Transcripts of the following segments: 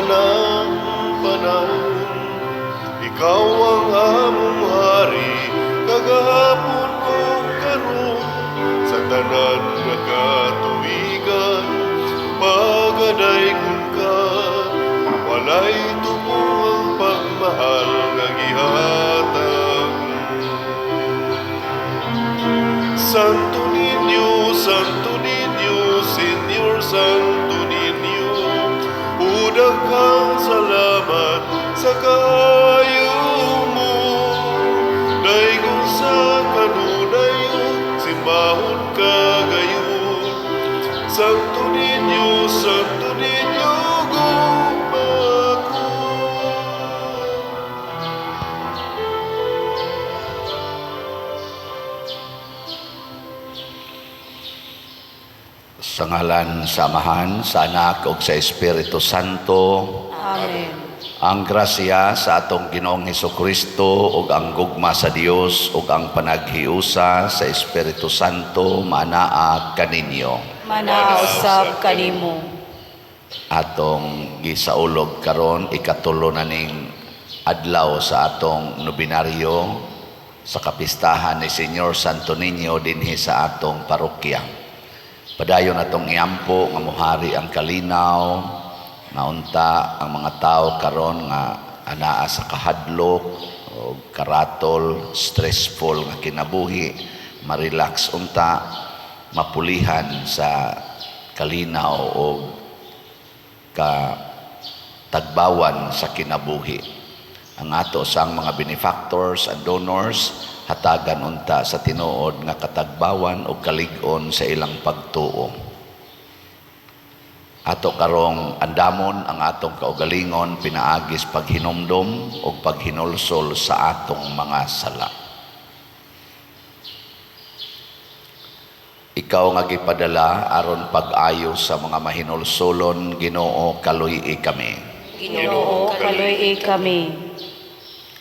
ng panahon. Ikaw ang among hari, kagahapon o karon, sa tanan nga katuigan, pagadayon ka, walay tumo ang pagmahal nga gihatag. Santo Niño, Senyor Santo Niño, udaghang salamat sa kayo mo. Daygon sa kanunayon, simbahon ka gayon. Santo Niño, gumako. Sa ngalan sa Amahan, sa Anak ug sa Espiritu Santo. Amen. Ang grasya sa atong Ginoong Hesukristo ug ang gugma sa Dios ug ang panaghiusa sa Espiritu Santo manaa kaninyo. Manausab kanimo. Atong gisaulog karon ikatulo na ning adlaw sa atong nobinaryo sa kapistahan ni Senyor Santo Niño dinhi sa atong parokya. Padayon atong iampo nga mohari ang kalinaw, nga unta ang mga tao karon nga anaa sa kahadlok o karatol, stressful nga kinabuhi, marelax unta, mapulihan sa kalinaw o katagbawan sa kinabuhi. Ang ato sang mga benefactors and donors hatagan unta sa tinuod nga katagbawan o kalig-on sa ilang pagtuo. Ato karong andamon ang atong kaugalingon pinaagis paghinumdom o paghinulsol sa atong mga sala. Ikaw nga gipadala aron pag-ayo sa mga mahinulsolon, Ginoo kaluy-i kami. Ginoo kaluy kami.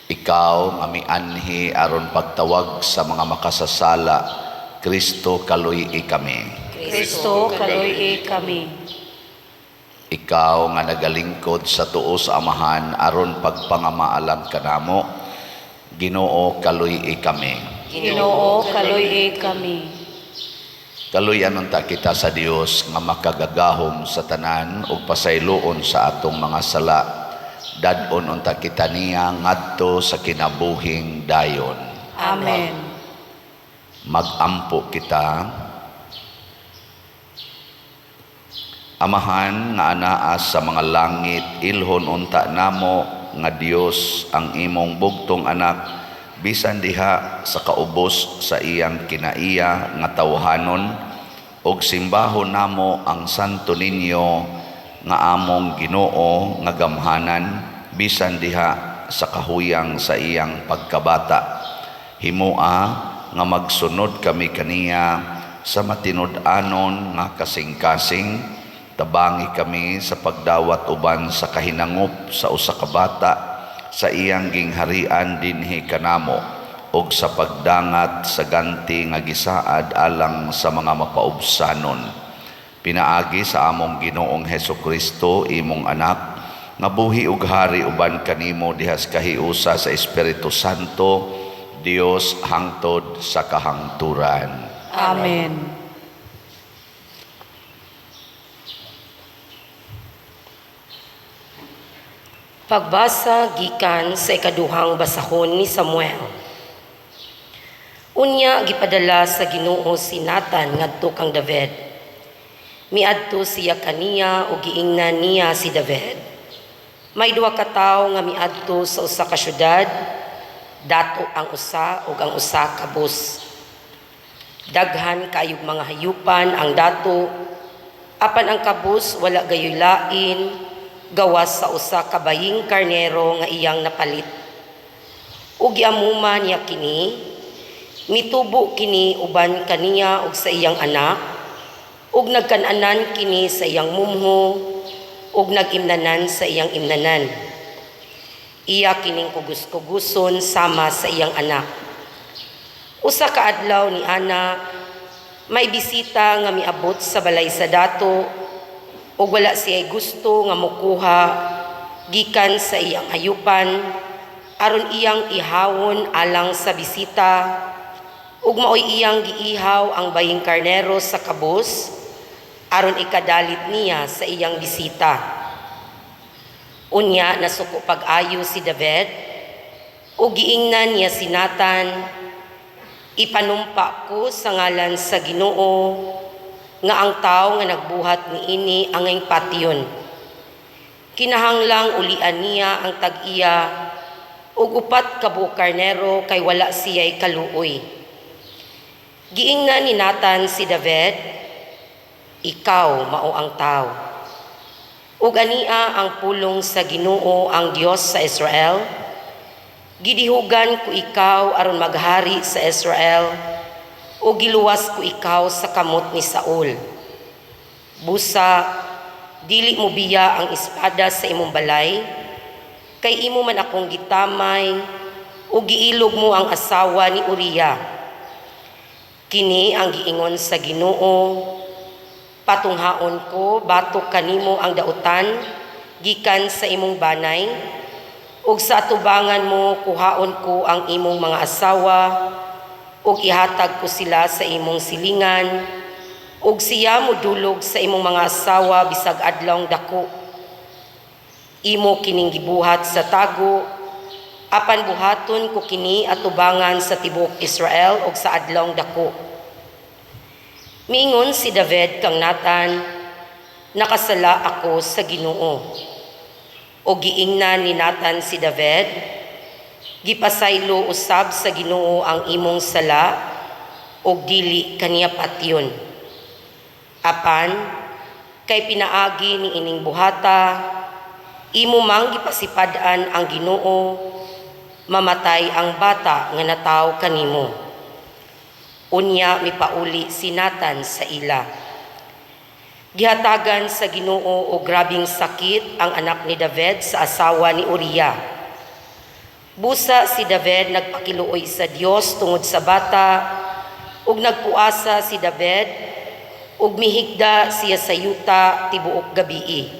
Ikaw nga mianhi aron pagtawag sa mga makasasala, Kristo kaluy-i kami. Kristo kaluy kami. Ikaw nga nagalingkod sa tuo sa Amahan aron pagpangamaalam kanamo, Ginoo kaluy-i kami. Ginoo kaluy kami. Kaluyan unta kita sa Dios nga makagagahom sa tanan ug pasayloon sa atong mga sala. Dadon unta kita niya ngadto sa kinabuhing dayon. Amen. Magampo kita. Amahan nga anaa sa mga langit, ilhon unta namo nga Dios ang imong bugtong anak, bisan diha sa kaubos sa iyang kinaiya nga tawhanon, og simbahon namo ang Santo Niño nga among Ginoo nga gamhanan, bisan diha sa kahuyang sa iyang pagkabata. Himoa nga magsunod kami kaniya sa matinud-anon nga kasing-kasing, tabangi kami sa pagdawat uban sa kahinangop sa usa ka bata sa iyang gingharian dinhi kanamo, og sa pagdangat sa ganti nga gisaad alang sa mga mapaubsanon. Pinaagi sa among Ginoong Hesukristo, imong anak, nga buhi ug hari uban kanimo dihas kahiusa sa Espiritu Santo, Dios hangtod sa kahangturan. Amen. Pagbasa gikan sa ikaduhang basahon ni Samuel. Unya gipadala sa Ginoo si Nathan ngadto kang David. Miadto siya kaniya o giingnan niya si David. May duha ka tawo nga miadto sa usa ka syudad, dato ang usa ug ang usa ka bus. Daghan kayog mga hayupan ang dato, apan ang kabus wala gayoy lain, gawas sa usa ka baying karnero nga iyang napalit. Ug giamuman niya kini, mitubo kini uban kaniya ug sa iyang anak, ug nagkananan kini sa iyang mumho, ug nagimnanan sa iyang imnanan. Iya kining kugus-kuguson sama sa iyang anak. Usa ka adlaw ni ana, may bisita nga miabot sa balay sa dato, ug wala siya gusto nga mokuha gikan sa iyang hayupan aron iyang ihawon alang sa bisita ug maoy iyang giihaw ang baying karnero sa kabus aron ikadalit niya sa iyang bisita. Unya nasuko pag-ayo si David ug giingnan niya si Nathan, ipanumpa ko sa ngalan sa Ginoo nga ang tao nga nagbuhat niini ang ing patyon. Kinahanglang ulian niya ang tag-iya ug upat ka buok karnero kay wala siya'y kaluoy. Giingnan ni Nathan si David, ikaw mao ang tao. Ug ania ang pulong sa Ginoo ang Dios sa Israel. Gidihugan ko ikaw aron maghari sa Israel ug giluwas ko ikaw sa kamot ni Saul. Busa, dili mo biya ang espada sa imong balay, kay imo man akong gitamay ug giilog mo ang asawa ni Uriah. Kini ang giingon sa Ginoo, patunghaon ko batok kanimo ang dautan gikan sa imong banay ug sa atubangan mo kuhaon ko ang imong mga asawa ug ihatag ko sila sa imong silingan ug siya modulog sa imong mga asawa bisag adlawng dako. Imo kining gibuhat sa tago apan buhaton ko kini atubangan sa tibuok Israel ug sa adlawng dako. Miingon si David kang Nathan, nakasala ako sa Ginoo. O giingnan ni Nathan si David, gipasaylo usab sa Ginoo ang imong sala ug dili kaniya patyon. Apan kay pinaagi ni ining buhata, imo mang gipasipad-an ang Ginoo, mamatay ang bata nga nataw kanimo. Unya mipauli si Nathan sa ila. Gihatagan sa Ginoo o grabing sakit ang anak ni David sa asawa ni Uriah. Busa si David nagpakiluoy sa Dios tungod sa bata ug nagpuasa si David ug mihigda siya sa yuta tibuok gabii.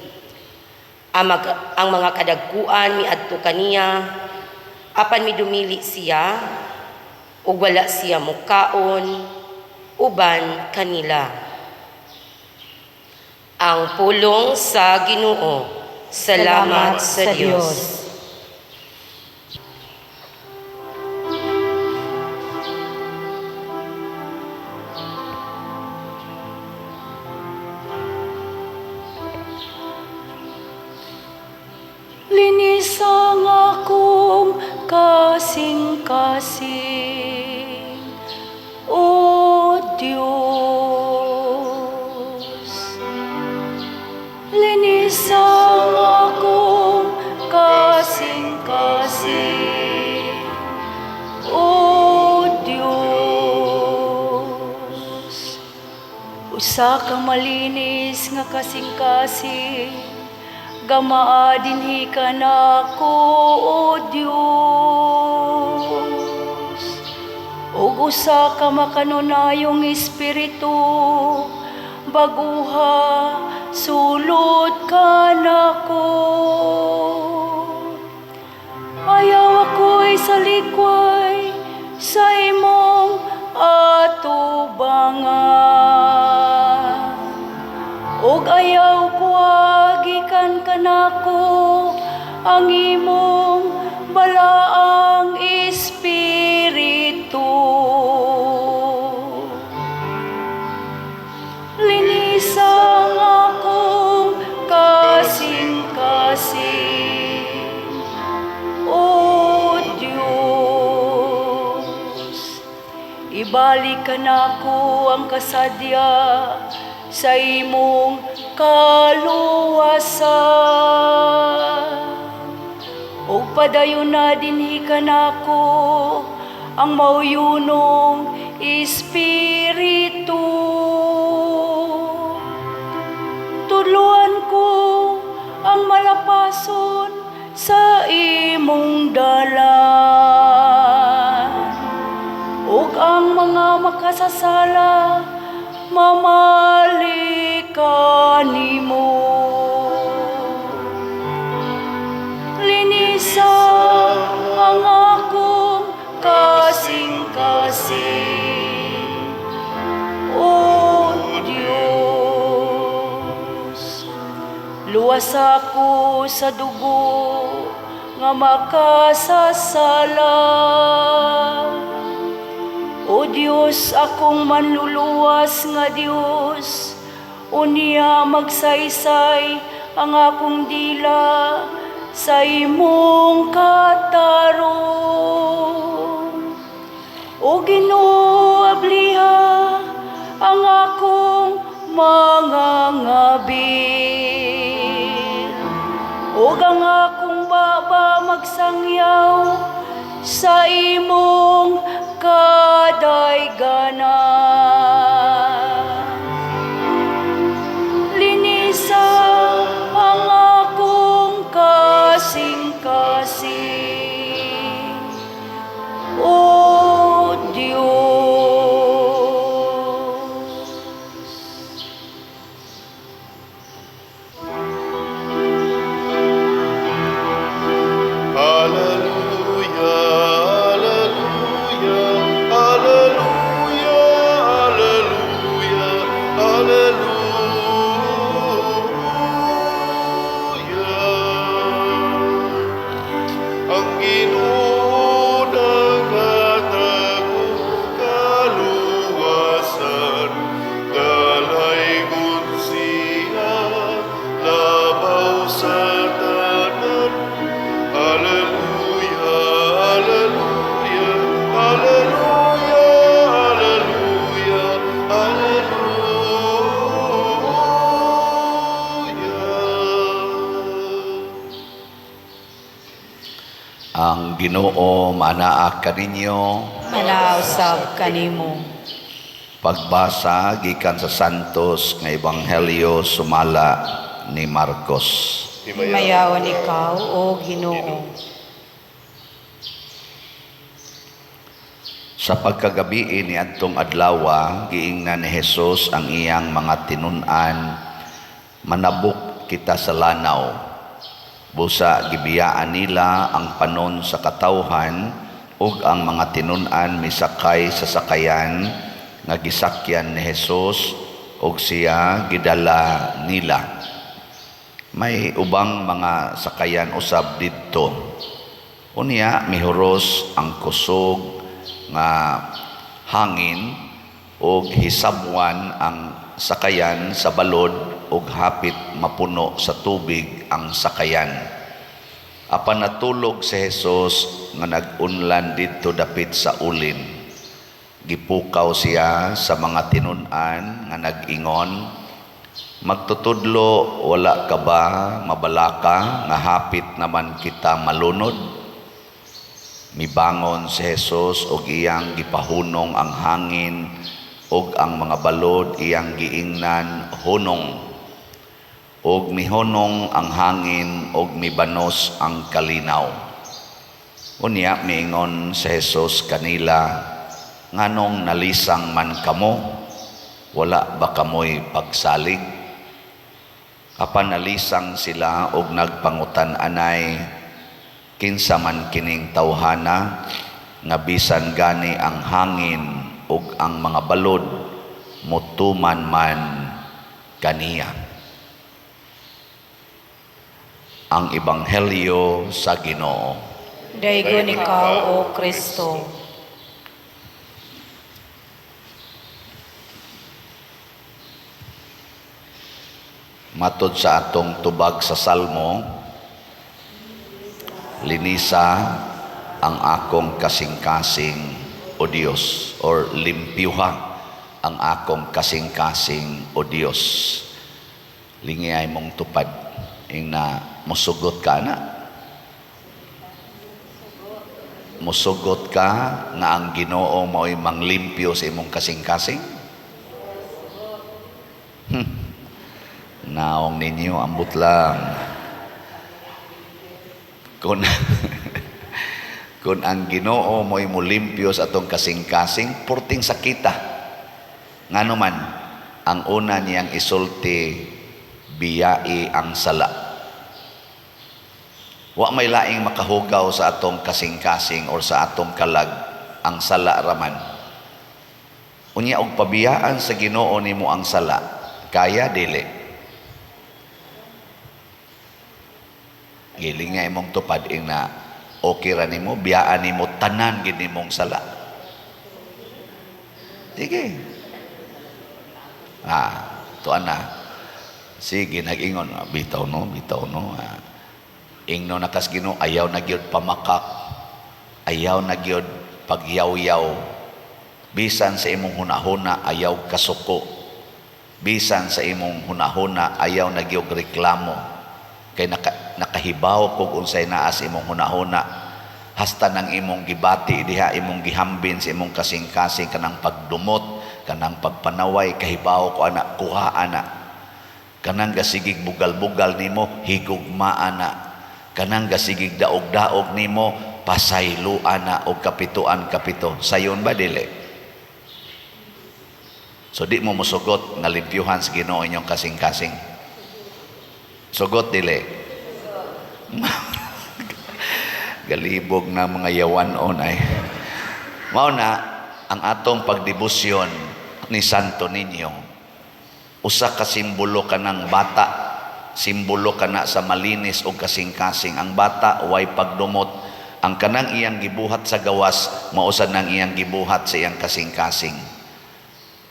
Ang mga kadagkuan miadto kaniya apan midumili siya ug wala siya mukaon uban kanila. Ang pulong sa Ginoo. Salamat sa Dios. Linisang akong kasing-kasing, O Diyos. Linisang akong kasing-kasing, O Diyos. Usa ka malinis nga kasing-kasing, gamaa dinhi ka nako, O Diyos. Ug usa ka makanunayong espiritu, baguha sulod ka nako. Ayaw ako'y salikway sa imong atubangan. Og ayaw ko agikan kanako ang imong balaang espiritu. Linisang akong kasing-kasing, O Diyos. Ibalik ka nako ang kasadya sa imong kaluwasan. O padayon na dinhi ka nako ang mauyunong espiritu. Tudluan ko ang malapason sa imong dalan. Ug ang mga makasasala mamalikan nimo. luwas ako sa dugo nga makasasala. O Dios, akong manluluwas nga Dios, unya magsaysay ang akong dila sa imong katarong. O Ginoo, abliha ang akong mga ngabir. O ang akong baba magsangyaw sa imong kadayganan. Linisa ang akong kasing-kasing, O Diyos. Ang Ginoo manaak kaninyo. Manausab kanimo. Pagbasa gikan sa Santos nga Ebanghelyo sumala ni Marcos. Himayawan ikaw, O Ginoo. Sa pagkagabi ni adtong adlaw, giingnan ni Hesus ang iyang mga tinun-an, manabok kita sa lanaw. Busa gibiyaan nila ang panon sa katawhan ug ang mga tinun-an misakay sa sakayan nga gisakyan ni Hesus ug siya gidala nila. May ubang mga sakayan usab didto. Unya mihuros ang kusog nga hangin ug hisabwan ang sakayan sa balod ug hapit mapuno sa tubig ang sakayan. Apan natulog si Hesus nga nag-unlan didto dapit sa ulin. Gipukaw siya sa mga tinun-an nga nag-ingon, "Magtutudlo wala ka ba mabalaka nga hapit naman kita malunod?" Mibangon si Hesus ug iyang gipahunong ang hangin ug ang mga balod iyang giingnan hunong. Og mihunong ang hangin og mibanos ang kalinaw. Unya miingon si Hesus kanila, "Nganong nalisang man kamo? Wala ba kamoy pagsalig?" Apan nalisang sila og nagpangutan anay, "Kinsa man kining tawhana nga bisan gani ang hangin ug ang mga balod mutuman man kaniya." Ang Ebanghelyo sa Ginoo. Daygon ikaw, O Kristo. Matod sa atong tubag sa Salmo, linisa ang akong kasing-kasing, O Dios, or limpyuha ang akong kasing-kasing, O Dios. Lingiyay mong tupad, na musugot ka na. Musugot ka nga ang Ginoo mao'y manglimpyo sa imong kasing-kasing. Naong ninyo, ambot lang. Kung ang Ginoo mo'y mulimpyo sa atong kasing-kasing, purting sakita. Ngano man, ang una niyang isulti, biyai ang sala. Wa may laing makahugaw sa atong kasing-kasing or sa atong kalag ang sala raman. Unya og pabiyaan sa Ginoo nimo ang sala, kaya dili. giling nga imong tupad ing na okay ra nimo, biyaan nimo tanan gid nimong sala. Sige. Tuan na. Sige, nag-ingon. Bitaw no. Ingno nakas Ginoo, ayaw na gyud pamakak. Ayaw na gyud pagyaw-yaw. Bisan sa imong hunahuna, ayaw kasuko. Bisan sa imong hunahuna, ayaw na gyud reklamo. Kay nakahibaw kung unsay naa sa imong hunahuna. Hasta nang imong gibati diha, imong gihambin sa imong kasing-kasing kanang pagdumot, kanang pagpanaway, kahibaw ko anak, kuha anak. Kanang gasigig bugal-bugal nimo, higugma anak. Kanang gasigig daog-daog nimo, pasaylo anak o kapituan-kapito. Sayon ba dili? So di mo musugot nga limpyuhan sa Ginoo inyong kasing-kasing. Sugot dili. Galibog na mga yawanon ay. Mao na ang atong pagdebosyon ni Santo Niño. Usa ka simbolo ka ng bata, simbolo ka na sa malinis o kasing-kasing. Ang bata way pagdumot, ang kanang iyang gibuhat sa gawas, mausad nang iyang gibuhat sa iyang kasing-kasing.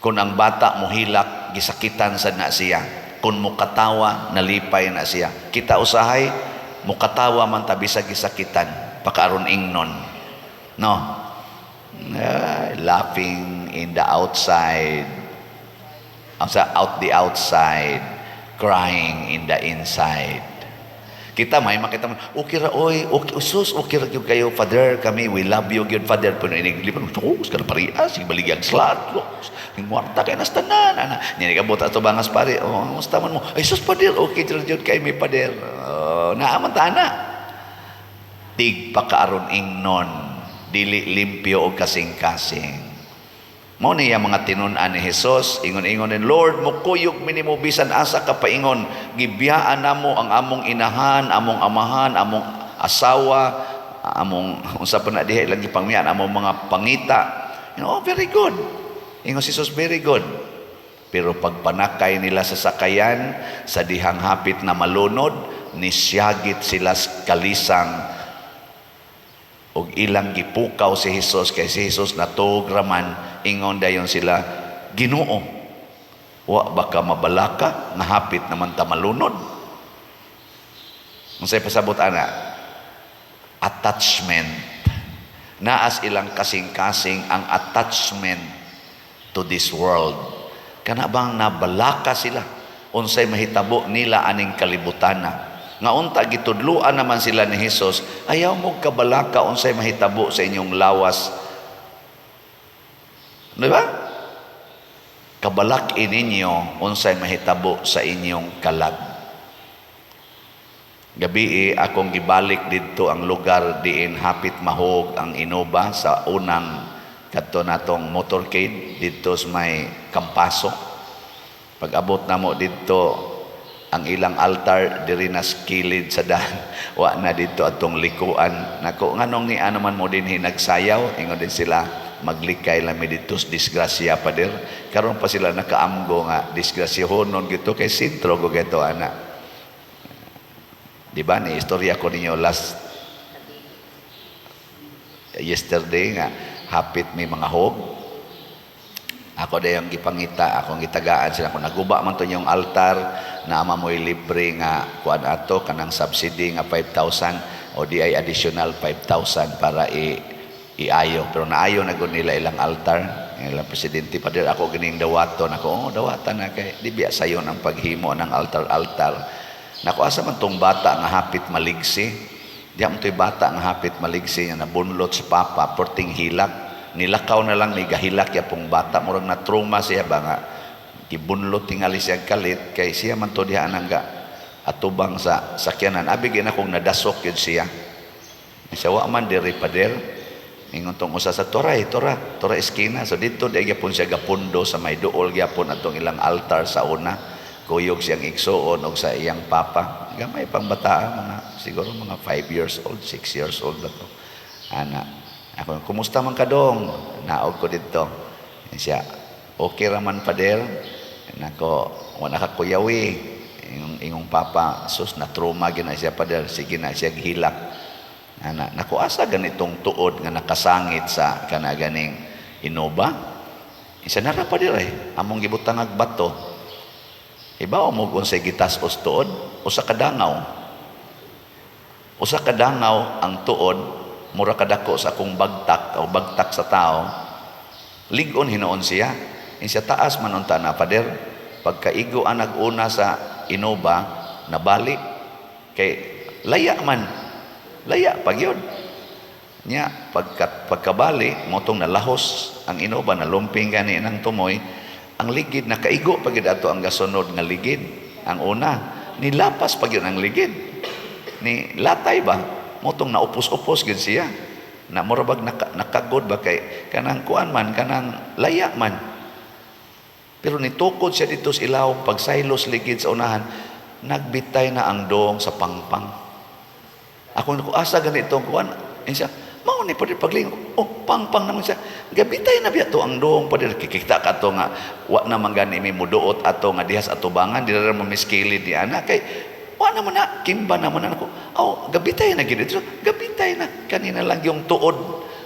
Kung ang bata muhilak, gisakitan sa na siya. Kung mukatawa, nalipay na siya. Kita usahay, mukatawa man tabi sa gisakitan, pakaron ingnon. No? Laughing in the outside, out the outside, crying in the inside. Kita may makita mo, okay ra, oy, okay, usus, okay ra gyud kayo, Father, kami, we love you, gyud, Father, pero iniglipan, kada parias, ibaligyang slat, yung muarta kayo nas tanan, nini ka buta ito bangas pare, musta man mo, ay sus, Father, okay, gyud kayo, may Father, naaman tana. Tig pakaaron ingnon, dili limpyo o kasing-kasing. Mao niya mga tinun-an ni Jesus, ingon-ingon ni Lord, mukuyog minimo bisan asa ka paingon, gibiyaan namo ang among inahan, among amahan, among asawa, among unsa pa na diha ilang gipangmian, among mga pangita. Very good. Ingon si Jesus, very good. Pero pagpanakay nila sa sakayan, sa dihang hapit na malunod, nisyagit sila kalisang og ilang gipukaw si Jesus, kay si Jesus natuog raman, ingon dayon sila, Ginoo, wa baka mabalaka nga hapit naman ta malunod. Unsay pasabot ana? Attachment. Naas ilang kasing-kasing ang attachment to this world. Kana bang nabalaka sila? Unsay mahitabo nila aning kalibutana? Nga unta gitudluan naman sila ni Jesus, ayaw mo kabalaka unsay mahitabo sa inyong lawas. Di ba? Kabalak ininyo unsay mahitabo sa inyong kalag. Gabi akong gibalik dito ang lugar diin hapit mahog ang Innova sa unang kadto natong motorcade dito sa may Campaso. Pag-abot namo dito, ang ilang altar diri na skilid sa daan, wa na dito atong likuan. Nako nganong ni ano man mo din hinagsayaw, ingon din sila maglikay lami dito disgrasya pa dir. Karon pa sila nakaamgo nga disgrasyahonon gito kay sentro go geto ana. Di ba ni istorya ko ninyo yesterday nga hapit may mga hog. Ako dayang gipangita, akong gitagaan sila kung naguba man to yung altar na ama mo'y libre nga kuan ato kanang subsidy nga 5,000 o di ay additional 5,000 para iayo. Pero naayo na gud nila ilang altar, ilang presidente pa dir ako gining dawaton ako, dawatan na kay di biya sayon ang paghimo ng altar-altar. Nako asa man tong bata nga hapit maligsi. Di man toy bata nga hapit maligsi nga nabunlot sa papa porting hilak. Nilakaw na lang ni gahilak ya pong bata, murag na trauma siya ba nga gibunlot tingali siya kalit kay siya man to diha nangga atubang sa sakyanan. Abig na kong nadasok yun siya. Siya wa man diri pader. Ingon tong usa sa tora eskina. So dito di gyapon siya gapundo sa may duol gyapon atong ilang altar sa una. Kuyog siyang igsuon og sa iyang papa. Gamay pang bata mga siguro mga 5 years old, 6 years old na to. Ana. Ako, kumusta man ka dong? Naog ko dito. Siya, okay raman pader. Nako, wala ka kuyawi. ingong papa, sus na trauma gina siya pader, sige na siya gihilak. Ana, naku asa ganitong tuod nga nakasangit sa kana ganing Innova. Isa na ra pa dire, among gibutang ag bato. Ibaw mo unsay gitas-os tuod, usa ka dangaw. Usa ka dangaw ang tuod, mura kadako sa akong bagtak o bagtak sa tao. Ligon hinoon siya. Siya taas man unta na pader. Pagkaigo ang nag-una sa Innova, nabalik kay laya man. Laya pag yun. Nya pagkabali motong nalahos ang Innova, nalumping gani ng tumoy, ang ligid nakaigo pag ato ang gasunod nga ligid. Ang una nilapas pag yun ang ligid, ni latay ba motong naupos-upos gid siya, na murabag nakagod ba kay kanang kuan man, kanang laya man. Pero nitukod siya dito sa ilaw, pagsaylos ligid sa unahan, nagbitay na ang dong sa pangpang. Ako asa ganitong kuan, siya mao ni pwede paglingon, pangpang naman siya, gabitay na biya to ang dong, pwede kikita ka to nga wa naman gani may muduot ato nga dihas atubangan, di na mamiskilid di ana kay wa naman na kimba naman ako. Gabitay na gid dito, gabitay na kanina lang yung tuod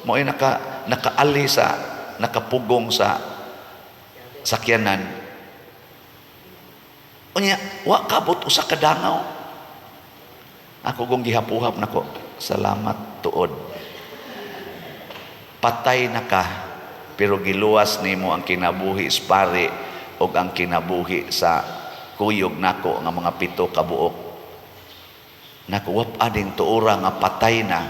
mo ay nakaali sa nakapugong sa sakyanan. Unya wa kabot usa ka dangaw. Ako gong gihapuhap nako, salamat tuod. Patay na ka, pero giluwas nimo ang kinabuhi sa pari o ang kinabuhi sa kuyog nako nga mga 7 ka buok. Nakuwap ading tuura nga patay na,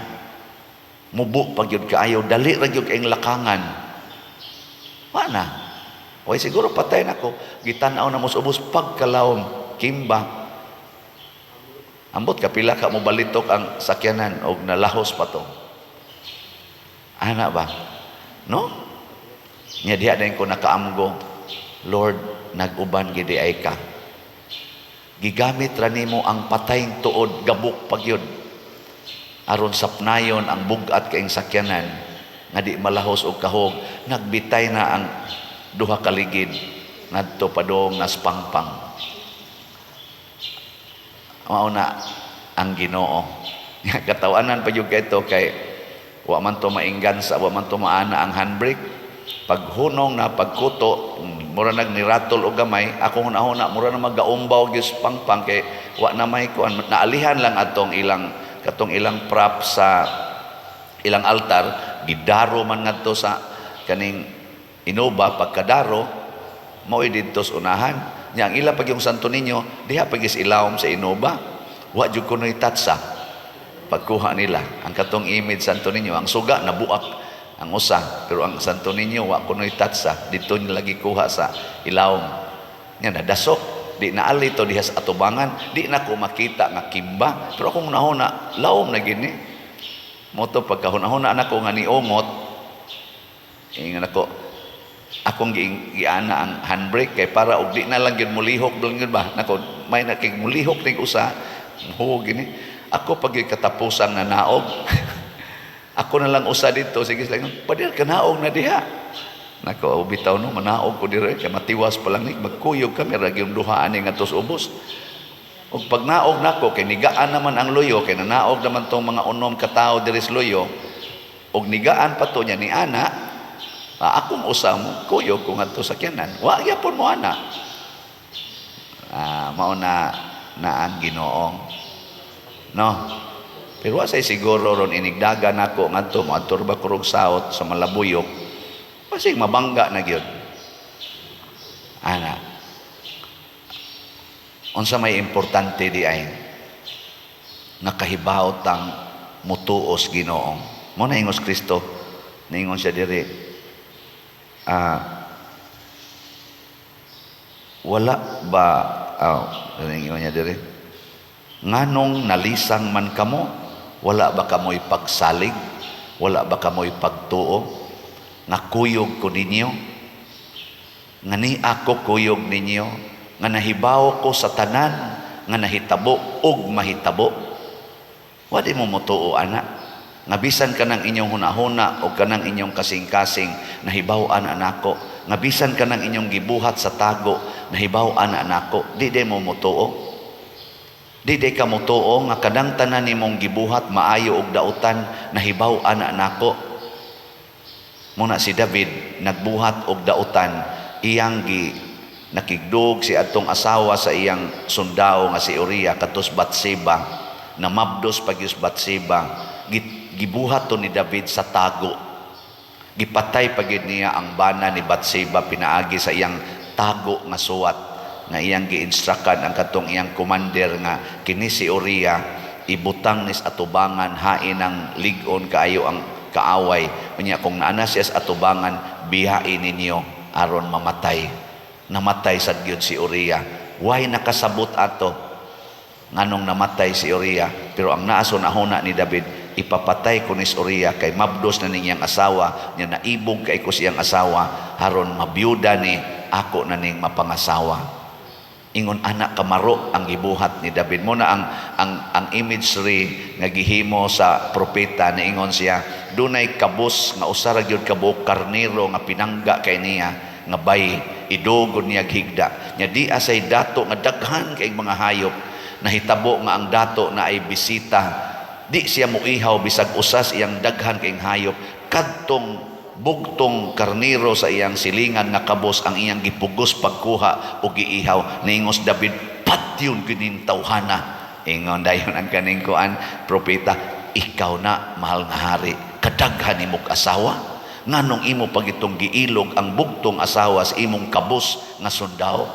mubo pag yun kaayo, dali ra gyud kaayong lakangan. Wana, oy siguro patay na ko, gitanaw na mo sa ubos pagkalawom, kimba. Ambot kapila ka mo balitok ang sakyanan o nalahos pa to. Ana ba? No? Nya diha din ko nakaamgo, Lord, nag-uban gidi ay ka. Gigamit ra nimo ang patayng tuod, gabok pagyud aron sapnayon ang bugat kaing sakyanan nga di malahos og kahog. Nagbitay na ang duha ka ligid ngadto padong nas pangpang. Mao na ang Ginoo. Katawanan pa jud kayto kay wa man to mainggansa, wa man to maana ang handbrake. Paghunong na pagkuto, mura nagniratol o gamay, ako hunahuna mura na magaumbaw gyud pangpang kay wa na may kuan, naalihan lang atong ilang prop sa ilang altar, gidaro man ngadto sa kaning Innova. Pagkadaro mao didto sa unahan nya ang ila pag yung Santo Niño diha pag is ilawom sa Innova, wa jud kunoy tatsa pagkuha nila ang katong image Santo Niño. Ang suga nabuak ang usa, pero ang Santo Niño wa kunoy tatsa, dito nila gikuha sa ilawom nya, nadasok di naali to diha sa atubangan, di na ko makita nga kimba, pero akong nahuna lawom na gini mo to. Pagkahuna-huna nako nga niungot, ingon ako akong giana ang handbrake kay para og di na lang gyud mulihok lang gyud ba nako, may na kay mulihok ning usa mo gini. Ako pag katapusan na naog ako na lang usa dito, sige lang padir ka naog na diha nako, bitaw no manaog ko dire kay matiwas pa lang ni magkuyog kami ra gyud duha ani nga tos ubos. Og pag naog nako kay nigaan naman ang loyo, kay nanaog naman tong mga unom ka tawo diri sa loyo, og nigaan pa to nya ni ana, akong usa mo kuyog ko ngadto sa sakyanan, wa gyapon mo ana. Mao na ang Ginoo, no? Pero wasay siguro ron inigdagan nako ngadto moadto ba kurog saot sa malabuyok, kasi mabangga na gyud ana. Unsa may importante di ay nakahibaw tang mutuos Ginoo. Mo na ingos Kristo, ningon siya diri, wala ba ningon niya diri, nganong nalisang man kamo, wala ba kamoy pagsalig, wala ba kamoy pagtuo, nga kuyog ko ninyo, nga ni ako kuyog ninyo, nga nahibaw ko sa tanan, nga nahitabo og mahitabo. Wadi mo motuo ana, nga bisan ka ng inyong hunahuna o ka ng inyong kasing-kasing, nahibaw-an anako, nga bisan ka ng inyong gibuhat sa tago, nahibaw-an anako, di mo motuo. Di ka mo tuo nga kadang tanan nimong gibuhat maayo og dautan nahibaw ana nako. Muna si David nagbuhat og dautan iyang nakigdog si atong asawa sa iyang sundao nga si Uriah katus Batseba, na mabdos pagyus Batseba. Gibuhat to ni David sa tago. Gipatay pagyud niya ang bana ni Batseba pinaagi sa iyang tago nga suwat, nga iyang giinstrukan ang katong iyang commander nga kini si Uriah ibutang nis atubangan hain ang ligon kaayo ang kaaway. Unya kung naana siya sa atubangan bihain ninyo aron mamatay. Namatay sad gyud si Uriah. Why nakasabot ato nganong namatay si Uriah? Pero ang naason ahuna ni David, ipapatay ko ni Uriah kay mabdos na niyang asawa niya, naibog kay ko siyang asawa haron mabiyuda ni ako na ning mapangasawa. Ingon anak kamaro ang gibuhat ni David. Mo na ang imagery nga gihimo sa propeta na ingon siya dunay kabus nga usa ra gyud ka buok karnero nga pinangga kay niya nga bay idugod niya higda nya di asay dato nga daghan kay mga hayop. Nahitabo nga ang dato na ay bisita, di siya muihaw bisag usas iyang daghan kay hayop. Kadtong bugtong karniro sa iyang silingan nga kabos ang iyang gipugos pagkuha o giihaw. Niingos David, patyon kining tawhana. Ingon dayon ang kaning kuan propeta, ikaw na mahal nga hari, kadaghan imong asawa, nganong imo pag itong giilog ang bugtong asawa sa imong kabos nga sundao.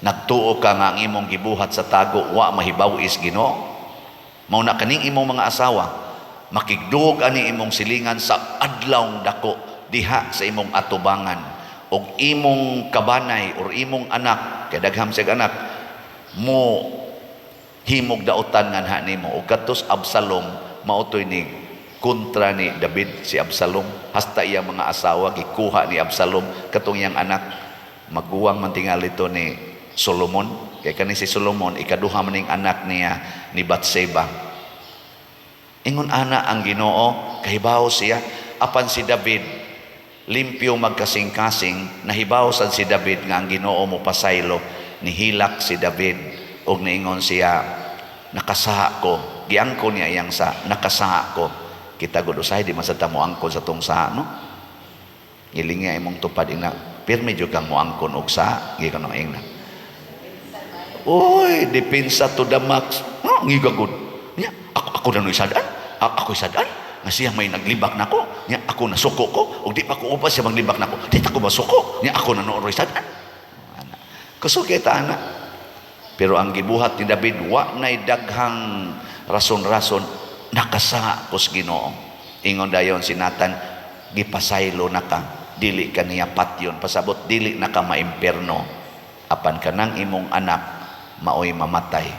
Nagtuo ka nga ang imong gibuhat sa tago wa mahibaw is Ginoo. Mao na kaning imong mga asawa makigduog ani imong silingan sa adlawng dako diha sa imong atubangan, og imong kabanay or imong anak kay dagham sig anak mo himog dautan nganha nimo. Og katos Absalom mautoy ni kontra ni David si Absalom, hasta iyang mga asawa gikuha ni Absalom katong iyang anak. Maguwang man tingali to ni Solomon, kay kani si Solomon ikaduha maning anak niya ni Batseba. Ingon ana ang Ginoo, kahibaw siya apan si David limpyo magkasing-kasing. Nahibaw sad si David nga ang Ginoo mo pasaylo, nihilak si David og niingon siya, nakasaha ko. Giangko niya iyang sa nakasaha ko. Kita gud usahay di man sa tamo angkon sa tong saha, no? Gilinga imong tupad ina, pirmi jud kang mo angkon og saha, gikano ingna. Oy, depensa to the max. Ngigagod. Nya, ako na isadaan. Ako isadaan. Nga siya may naglibak nako. Nya, ako nasuko ko. Og di pa ko upas siya maglibak nako. Di ta ko masuko. Nya, ako na nooro isadaan. Kusog kita anak. Pero ang gibuhat ni David, wa na'y daghang rason-rason, nakasa kos Ginoo. Ingon dayon si Nathan, gipasaylo na ka. Dili ka niya patyon. Pasabot, dili na ka maimperno. Apan kanang imong anak maoy mamatay.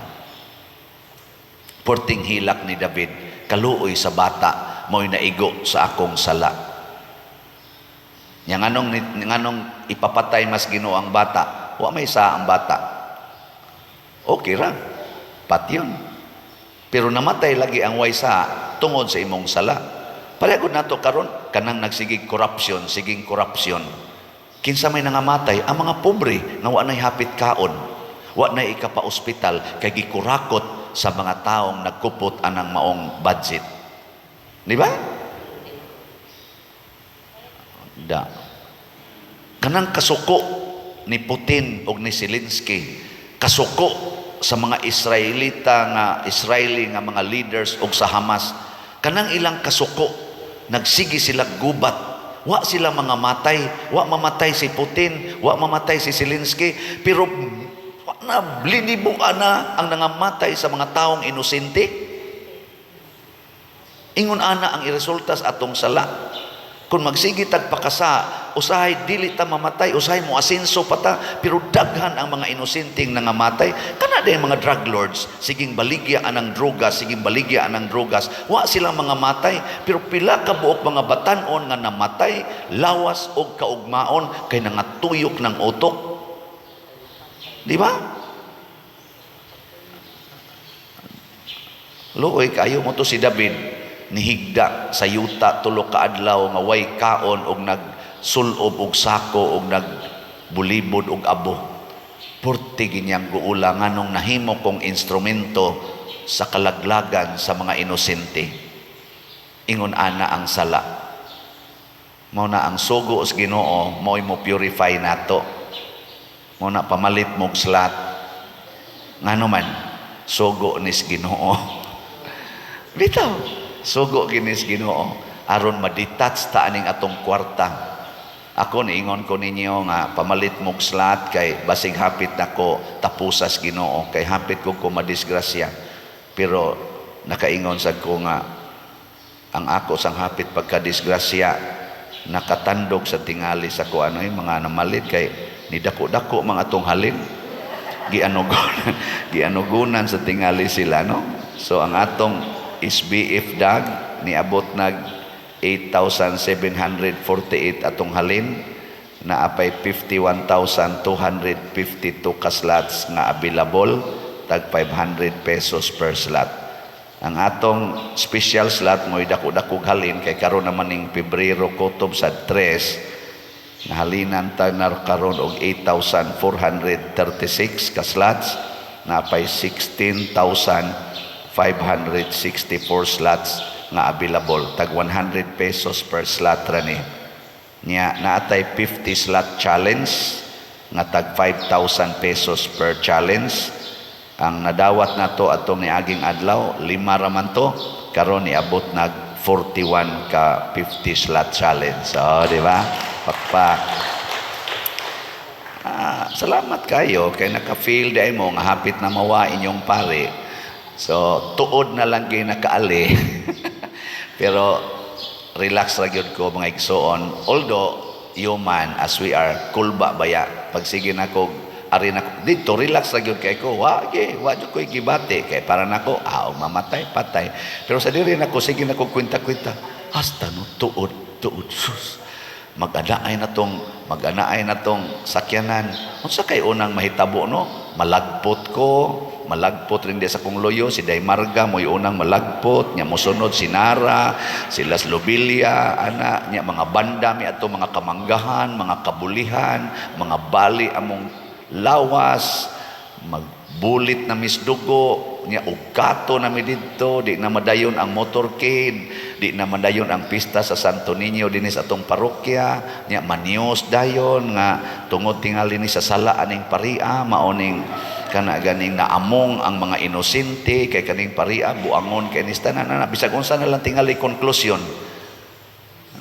Porting hilak ni David, kaluoy sa bata maoy naigo sa akong sala. Yang nganong ipapatay mas Ginoo ang bata, wa may sa ang bata. Okay ra, patyon. Pero namatay lagi ang way sa tungod sa imong sala. Pareho nato karon kanang nagsigig corruption, siging corruption. Kinsa may nangamatay ang mga pobre nga wa nay hapit kaon. Wa na ikapa-ospital kay gikurakot sa mga taong nagkupot anang maong budget. Di ba? Da. Kanang kasuko ni Putin o ni Zelensky, kasuko sa mga Israeli nga mga leaders o sa Hamas, kanang ilang kasuko, nagsigi sila gubat. Wa sila mga matay, wa mamatay si Putin, wa mamatay si Zelensky, pero na linibuan na ang nangamatay sa mga taong inosente. Ingon ana ang iresulta sa atong sala. Kung magsigit tagpakasa, usahay dili ta mamatay, usahay mo asenso pata, pero daghan ang mga inosenteng nangamatay. Kana day mga drug lords, siging baligya anang drogas, siging baligya anang drogas. Wa silang mga matay, pero pila ka buok mga batanon nga namatay, lawas og kaugmaon kay nangatuyok ng utok. Di ba? Luoy kayo mo to si David, nihigda sa yuta tulo ka adlaw nga way kaon og nagsulob og sako og nagbulibod og abo. Purti ginyang guula nganong nahimo kong instrumento sa kalaglagan sa mga inosente. Ingon ana ang sala. Mao na ang sugo sa Ginoo, mo'y mo purify nato. Mao na pamalit mog slat. Ngano man sugo nis Ginoo. Bitaw, sugo ginis Ginoo aron ma-detach ta aning atong kwarta. Ako niingon ko ninyo nga pamalit mog slat kay basig hapit nako tapusas Ginoo kay hapit ko madisgrasya. Pero nakaingon sad ko nga ang ako sang hapit pagkadisgrasya nakatandog sa tingali sa ko ano'y mga namalit kay nidako-dako mga tong halin. Gianugunan sa tingali sila, no? So ang atong SBF dag niabot nag 8,748 atong halin na apay 51,252 ka slots nga available tag 500 pesos per slot. Ang atong special slot mo'y dako-dakog halin kay karon naman ning Pebrero kutob sa 3 na halinan ta na karon og 8,436 ka slots na apay 16,564 slots nga available tag 100 pesos per slot rani nya naatay 50 slot challenge nga tag 5,000 pesos per challenge. Ang nadawat nato atong niaging adlaw 5 raman to karon niabot nag 41 ka 50 slot challenge. So di ba pakpak. Salamat kayo kay naka-feel day mo nga hapit na mawa inyong pare. So tuod na lang kay nakaali. Pero relax ra gyud ko mga igsoon. Although human as we are, kulba baya. Pag sige nako ari nako dito relax ra gyud kay ko. Wa jud ko gibati kay para nako mamatay patay. Pero sa diri nako sige nako kwenta-kwenta. Hasta no tuod sus. Mag-anaay na tong sakyanan. Unsa kay unang mahitabo no? Malagpot rin di sa kong loyo, si Daymarga mo'y unang malagpot, nya mosunod si Nara, si Las Lobelia, ana, nya mga banda, mi ato mga kamanggahan, mga kabulihan, mga bali among lawas, magbulit na misdugo, nya ugkato na mi dito, di na madayon ang motorcade, di na madayon ang pista sa Santo Niño dinis atong parokya, nya manios dayon nga tungod tingali ni sa sala aning paria, maoning kana ganing naamong ang mga inosente kay kaning paria buangon kay nistanan na bisag unsa na lang tingali konklusyon,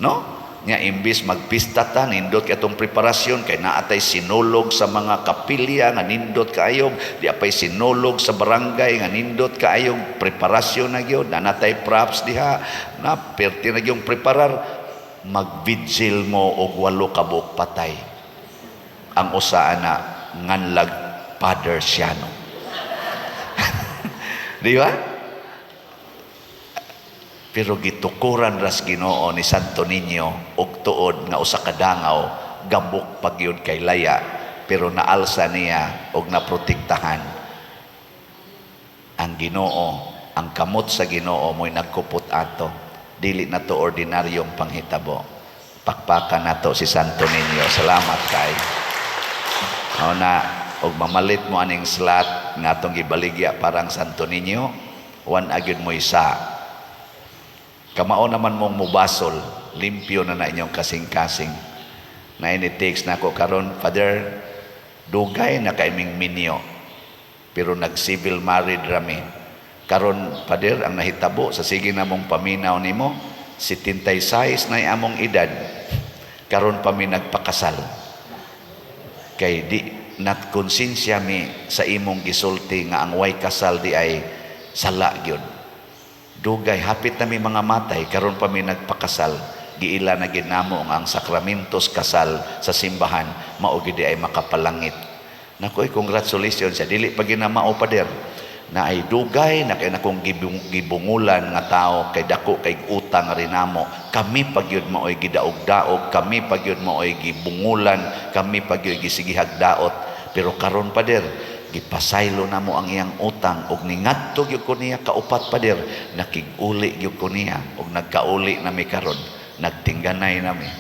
no? Nya imbis magpista ta nindot kay atong preparasyon kay naatay sinulog sa mga kapilya nga nindot kaayog, di apay sinulog sa barangay nga nindot kaayog, preparasyon na gyud, nanatay props diha na perti na gyud preparar. Magvigil mo og 8 ka buok patay ang usa na nganlag Father Siano. Di ba? Pero gitukuran ras Ginoo ni Santo Niño og tuod nga usa ka dangaw gabok pagyud kay laya, pero naalsa niya og naprotektahan ang Ginoo. Ang kamot sa Ginoo mo'y nagkupot ato, dili na to ordinaryong panghitabo. Pakpakan nato si Santo Niño. Salamat kay na og mamalit mo aning slot nga atong gibaligya parang Santo Niño, wan agyud mo isa. Kamao naman mong mubasol, limpyo na inyong kasing-kasing. Na ini-text na ako karon, Father, dugay na kaiming minyo, pero nag-civil married rami. Karon, Father, ang nahitabo sa sige namong paminaw nimo, 76 na among edad, karon pa mi nagpakasal. Kay di nat konsensya mi sa imong gisulti nga ang way kasal di ay sala gyud. Dugay hapit na mi mga matay karon pa mi nagpakasal, giila na gid namo ang sakramentos kasal sa simbahan, mao gid ay makapalangit. Nakoy congratulations sa dili pa ginamao Pader na ay dugay na kay nakong gibungulan nga tao kay dako kay utang rin namo. Kami pagyud maoy gidaog-daog, kami pagyud maoy gibungulan, kami pagyud gisigihag daot. Pero karon Pader, gipasaylo namo ang iyang utang og ningadto gyud ko niya kaupat Pader, nakig-uli gyud ko niya og nagkauli nami karon, nagtingganay nami.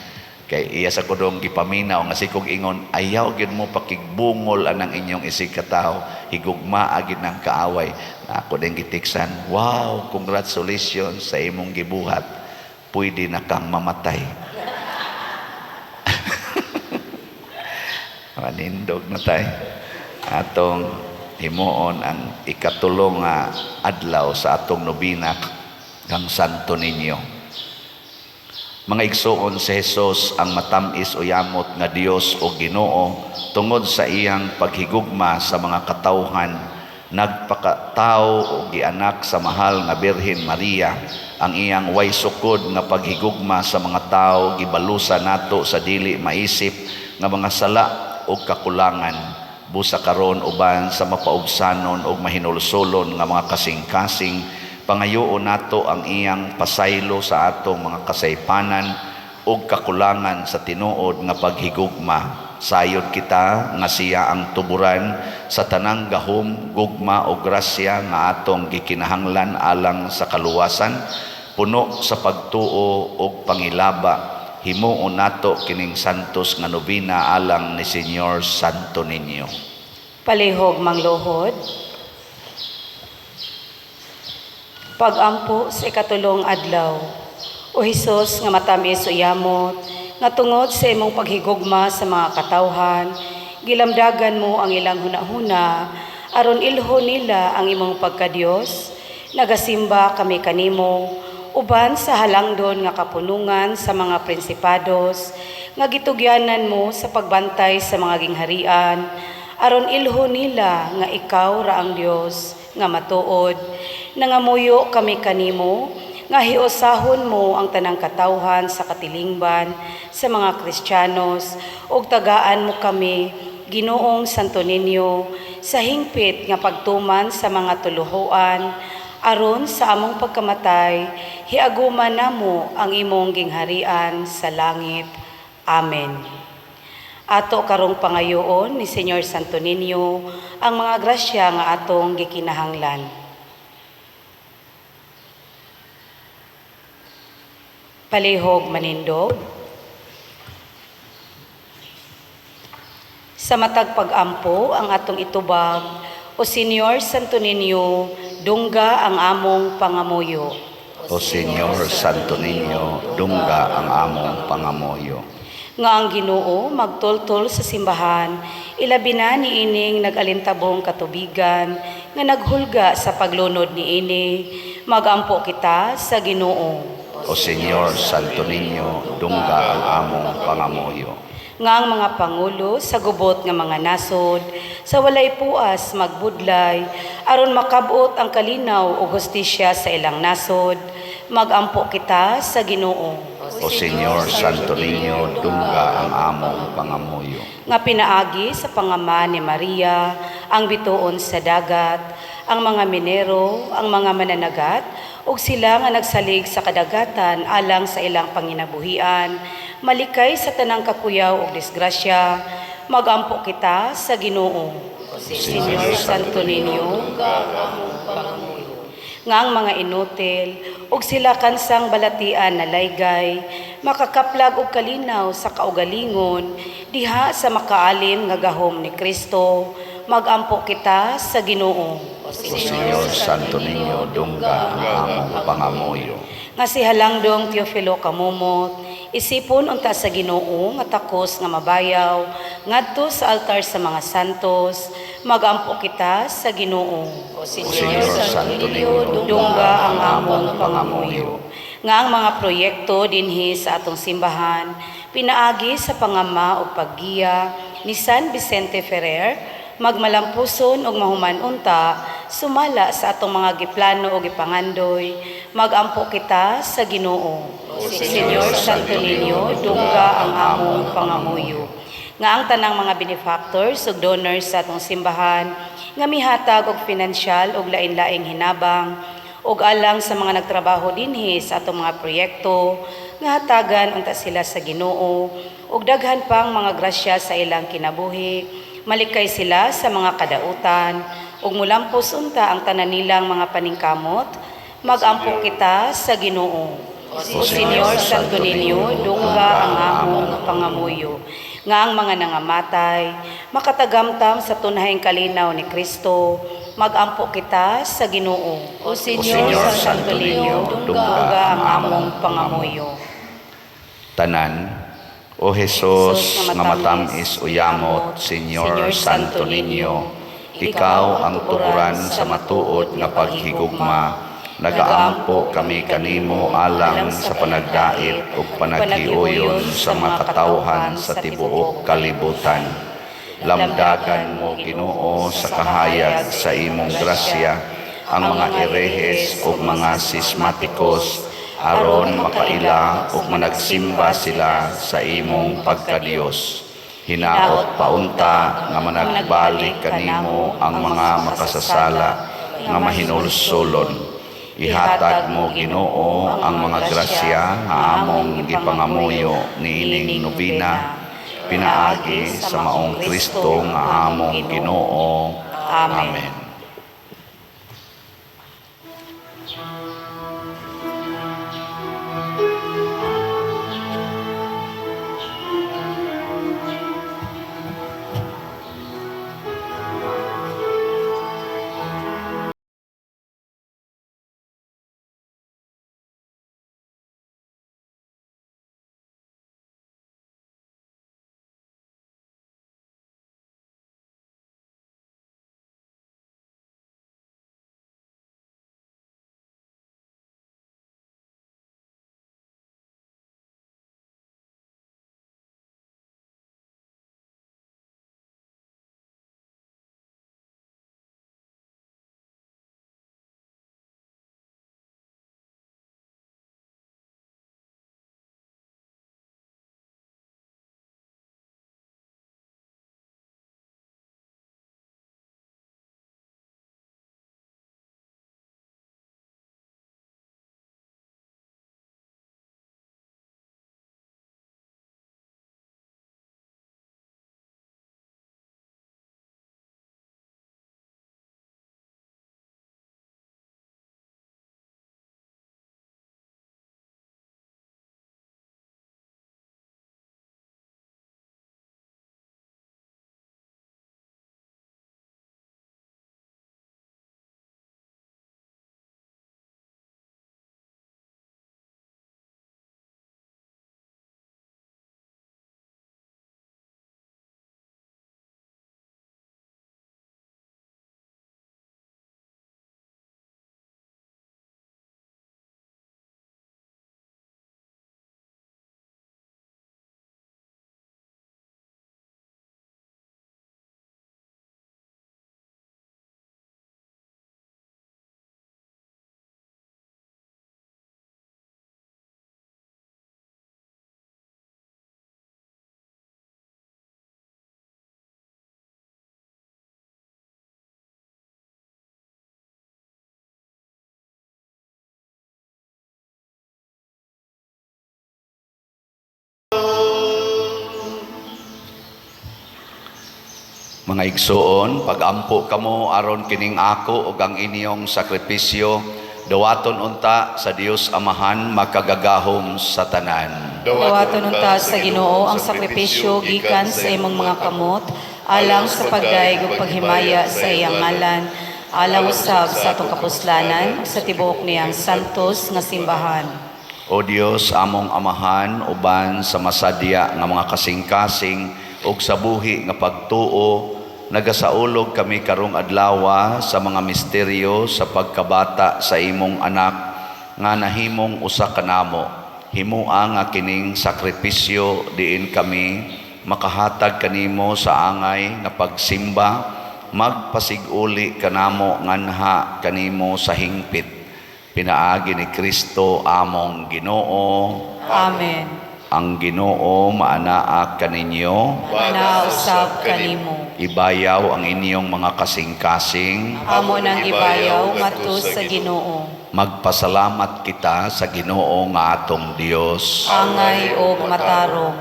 Kay iya sa kudong gipaminaw nga sikog ingon, ayaw gid mo pakigbungol anang inyong isig katao, higugma agid ng kaaway. Na ako din gitiksan, wow, congratulations sa imong gibuhat. Pwede na kang mamatay. Manindog na tayo. Atong himuon ang ikatulong nga adlaw sa atong nobina kang Santo Niño. Mga igsoon, si Jesus ang matamis o yamot nga Dios o Ginoo tungod sa iyang paghigugma sa mga katawhan, nagpakatao o gianak sa mahal nga Birhen Maria. Ang iyang way sukod nga paghigugma sa mga tao gibalusa nato sa dili maisip nga mga sala o kakulangan, busa karon uban sa mapaubsanon o mahinulsolon nga mga kasing-kasing. Pangayoon nato ang iyang pasaylo sa atong mga kasaypanan o kakulangan sa tinuod nga paghigugma. Sayod kita nga siya ang tuburan sa tanang gahom, gugma o grasya nga atong gikinahanglan alang sa kaluwasan, puno sa pagtuo o pangilaba. Himuon nato kining santos nga nobina alang ni Señor Santo Niño. Palihog mangluhod. Pagampo sa ikatulong adlaw, o Hesus nga matamis o yamot, nga tungod sa imong paghigugma sa mga katawhan, gilamdagan mo ang ilang hunahuna, aron ilho nila ang imong pagkadiyos, nagasimba kami kanimo, uban sa halangdon nga kapunungan sa mga prinsipados, nga gitugyanan mo sa pagbantay sa mga gingharian, aron ilho nila nga ikaw ra ang Dios nga matuod. Nangamuyo kami kanimo, nga hiusahon mo ang tanang katawhan sa katilingban sa mga Kristiyanos, ug tagaan mo kami, Ginoong Santo Niño, sa hingpit nga pagtuman sa mga tuluhoan, aron sa among pagkamatay, hiaguman namo ang imong gingharian sa langit. Amen. Ato karong pangayoon ni Señor Santo Niño ang mga grasya nga atong gikinahanglan. Palihog manindog. Sa matag pag-ampo ang atong itubag, o Señor Santo Niño, dungga ang among pangamuyo. O Señor Santo Niño, dungga ang among pangamuyo. Nga ang Ginoo magtultol sa simbahan, ilabi na ni ining nag-alintabong katubigan, nga naghulga sa paglunod ni ini, magampo kita sa Ginoo. O Señor Santo Niño, dungga ang among pangamuyo. Nga ang mga pangulo sa gubot nga mga nasod, sa walay puas magbudlay, aron makabot ang kalinaw o hustisya sa ilang nasod, magampo kita sa Ginoo. O Señor Santo Niño, dungga ang among pangamuyo. Nga pinaagi sa pangama ni Maria, ang bituon sa dagat, ang mga minero, ang mga mananagat, ug sila nga nagsalig sa kadagatan alang sa ilang panginabuhian, malikay sa tanang kakuyaw ug disgrasya, magampo kita sa Ginoo. Señor Santo Niño, nga ang mga inutil, ug sila kansang balatian na laygay, makakaplag og kalinaw sa kaugalingon, diha sa makaalim nga gahom ni Kristo, magampo kita sa Ginoo. O Señor Santo Niño, dungga ang among pangamuyo. Nga si Halangdong Teofilo Kamumot, isipon unta sa Ginoo nga takos nga mabayaw, ngadto sa altar sa mga santos, magampo kita sa Ginoo. O Señor Santo Niño, dungga ang among pangamuyo. Nga ang mga proyekto dinhi sa atong simbahan, pinaagi sa pangama o paggiya ni San Vicente Ferrer, magmalampuson og mahuman unta, sumala sa atong mga giplano o gipangandoy, magampo kita sa Ginoo. Señor Santo Niño, dungga ang among pangamuyo. Nga ang tanang mga benefactors ug donors sa atong simbahan, nga mihatag og pinansyal ug lain-laing hinabang, ug alang sa mga nagtrabaho dinhi sa atong mga proyekto, nga hatagan unta sila sa Ginoo, ug daghan pang mga grasya sa ilang kinabuhi, malikay sila sa mga kadautan, ug mulampos unta ang tanan nilang mga paningkamot, magampo kita sa Ginoo. O Senyor Santo Niño, dungga ang among pangamuyo, nga ang mga nangamatay, makatagamtam sa tunahing kalinaw ni Kristo, magampo kita sa Ginoo. O Senyor Santo Niño, dungga ang among pangamuyo. Tanan, O Jesus, nga matamis uyamot, Senyor Santo Niño, ikaw ang tukuran sa matuod nga paghigugma, nagaampo kami kanimo alang sa panagdait ug panaghiuyon sa mga katawhan sa tibuok kalibutan. Lamdagan mo, Ginoo, sa kahayag sa imong grasya ang mga erehes ug mga sismatikos aron makaila ug managsimba sila sa imong pagkadiyos. Hinaot paunta nga managbalik kanimo ang mga makasasala nga mahinulsulon. Ihatag mo, Ginoo, ang mga grasya nga among gipangamuyo niining nobina, pinaagi sa maong Kristo nga among Ginoo. Amen. Mga igsoon, pagampo kamo aron kining ako ug ang inyong sakripisyo, dawaton unta sa Dios Amahan makagagahom sa tanan. Dawaton unta sa Ginoo ang sakripisyo gikan sa imong mga kamot, alang sa pagdaig ug paghimaya sa iyang ngalan, alang usab sa atong kapuslanan sa tibuok niyang santos nga simbahan. O Dios among Amahan, uban sa masadya nga mga kasing-kasing ug sa buhi nga pagtuo, nagasaulog kami karong adlaw sa mga misteryo sa pagkabata sa imong anak nga nahimong usa kanamo. Himuang nga kining sakripisyo diin kami makahatag kanimo sa angay nga pagsimba, magpasiguli kanamo nganha kanimo sa hingpit. Pinaagi ni Kristo among Ginoo. Amen. Ang Ginoo maanaa kaninyo, Manausab kanimo. ibayaw ang inyong mga kasing-kasing, Amo nang ibayaw ngadto sa Ginoo. magpasalamat kita sa Ginoo nga atong Dios. Angay o matarong.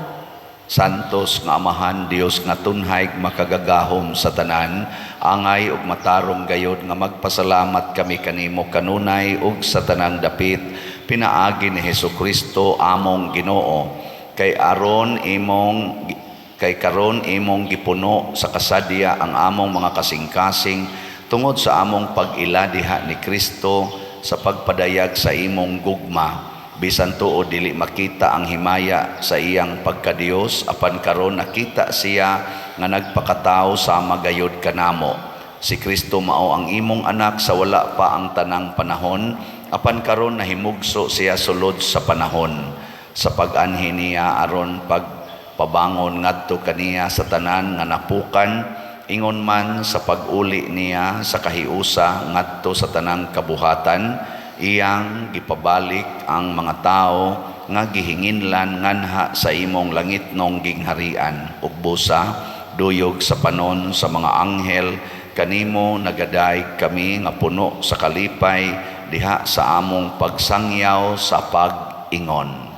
Santos nga Amahan Dios nga tunhay makagagahom sa tanan, angay ug matarong gayod nga magpasalamat kami kanimo kanunay ug sa tanang dapit pinaagi ni Hesukristo among Ginoo kay karon imong gipuno sa kasadya ang among mga kasing-kasing tungod sa among pag-ila diha ni Kristo sa pagpadayag sa imong gugma bisan tuod dili makita ang himaya sa iyang pagkadios apan karon nakita siya nga nagpakatao sama gayod kanamo. Si Kristo mao ang imong anak sa wala pa ang tanang panahon apan karon nahimugso siya sulod sa panahon sa pag-anhi niya aron pagpabangon ngadto kaniya sa tanan nga napukan ingon man sa pag-uli niya sa kahiusa ngadto sa tanang kabuhatan iyang gipabalik ang mga tao nga gihinginlan nganha sa imong langitnong gingharian ug busa duyog sa panon sa mga anghel kanimo nagaday kami nga puno sa kalipay diha sa among pagsangyaw sa pag-ingon.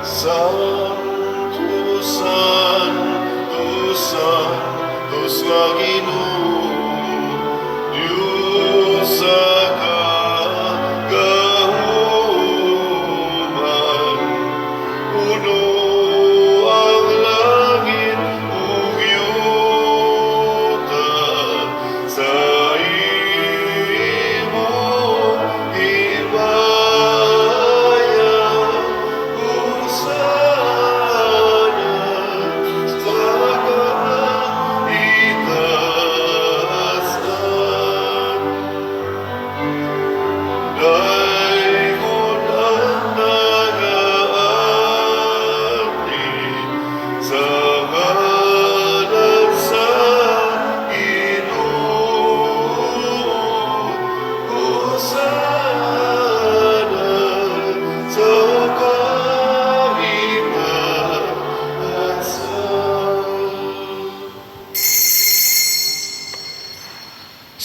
Santo, Santo, Santo sa Ginoo, Diyos sa kagahuman. Puno ang langit ug yuta sa imong himaya.